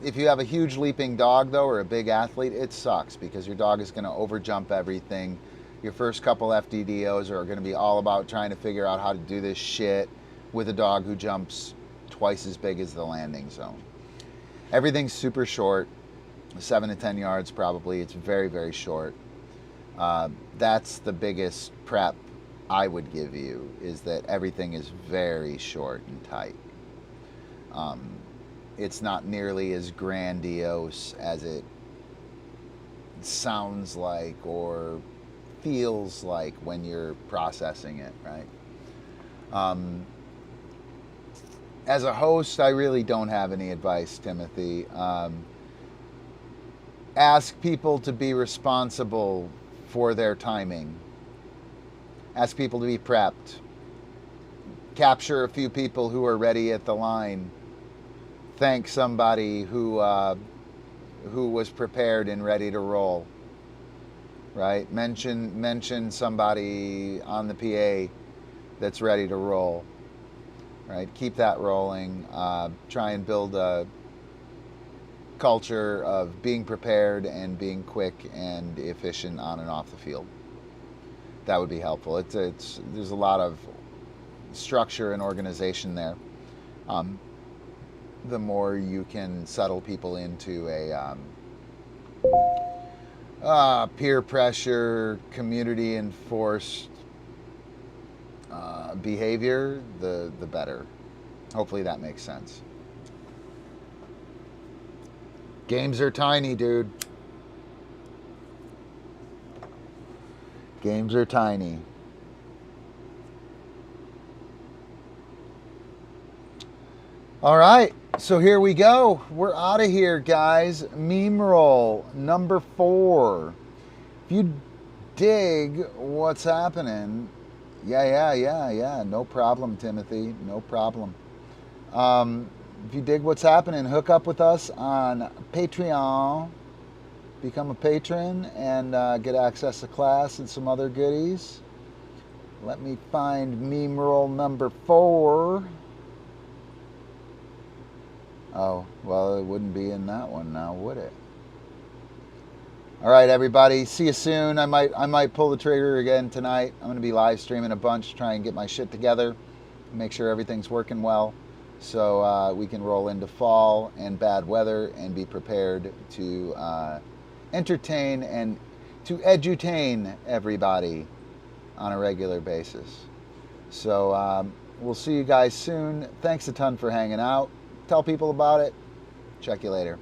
If you have a huge leaping dog, though, or a big athlete, it sucks because your dog is going to overjump everything. Your first couple FDDOs are going to be all about trying to figure out how to do this shit with a dog who jumps twice as big as the landing zone. Everything's super short, 7 to 10 yards probably. It's very, very short. That's the biggest prep I would give you, is that everything is very short and tight. It's not nearly as grandiose as it sounds like or feels like when you're processing it, right? as a host, I really don't have any advice, Timothy. Ask people to be responsible for their timing. Ask people to be prepped. Capture a few people who are ready at the line. Thank somebody who was prepared and ready to roll. Right? Mention somebody on the PA that's ready to roll. Right? Keep that rolling. Try and build a culture of being prepared and being quick and efficient on and off the field. That would be helpful. There's a lot of structure and organization there. The more you can settle people into a peer pressure, community enforced behavior, the better. Hopefully that makes sense. Games are tiny, dude. Games are tiny. All right, so here we go. We're out of here, guys. Meme roll number 4. If you dig what's happening, yeah. No problem, Timothy. No problem. If you dig what's happening, hook up with us on Patreon. Become a patron and get access to class and some other goodies. Let me find meme roll number 4. Oh, well, it wouldn't be in that one now, would it? All right, everybody. See you soon. I might pull the trigger again tonight. I'm going to be live streaming a bunch, try and get my shit together, make sure everything's working well, so we can roll into fall and bad weather and be prepared to entertain and to edutain everybody on a regular basis. So we'll see you guys soon. Thanks a ton for hanging out. Tell people about it. Check you later.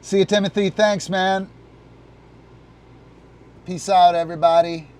See you, Timothy. Thanks, man. Peace out, everybody.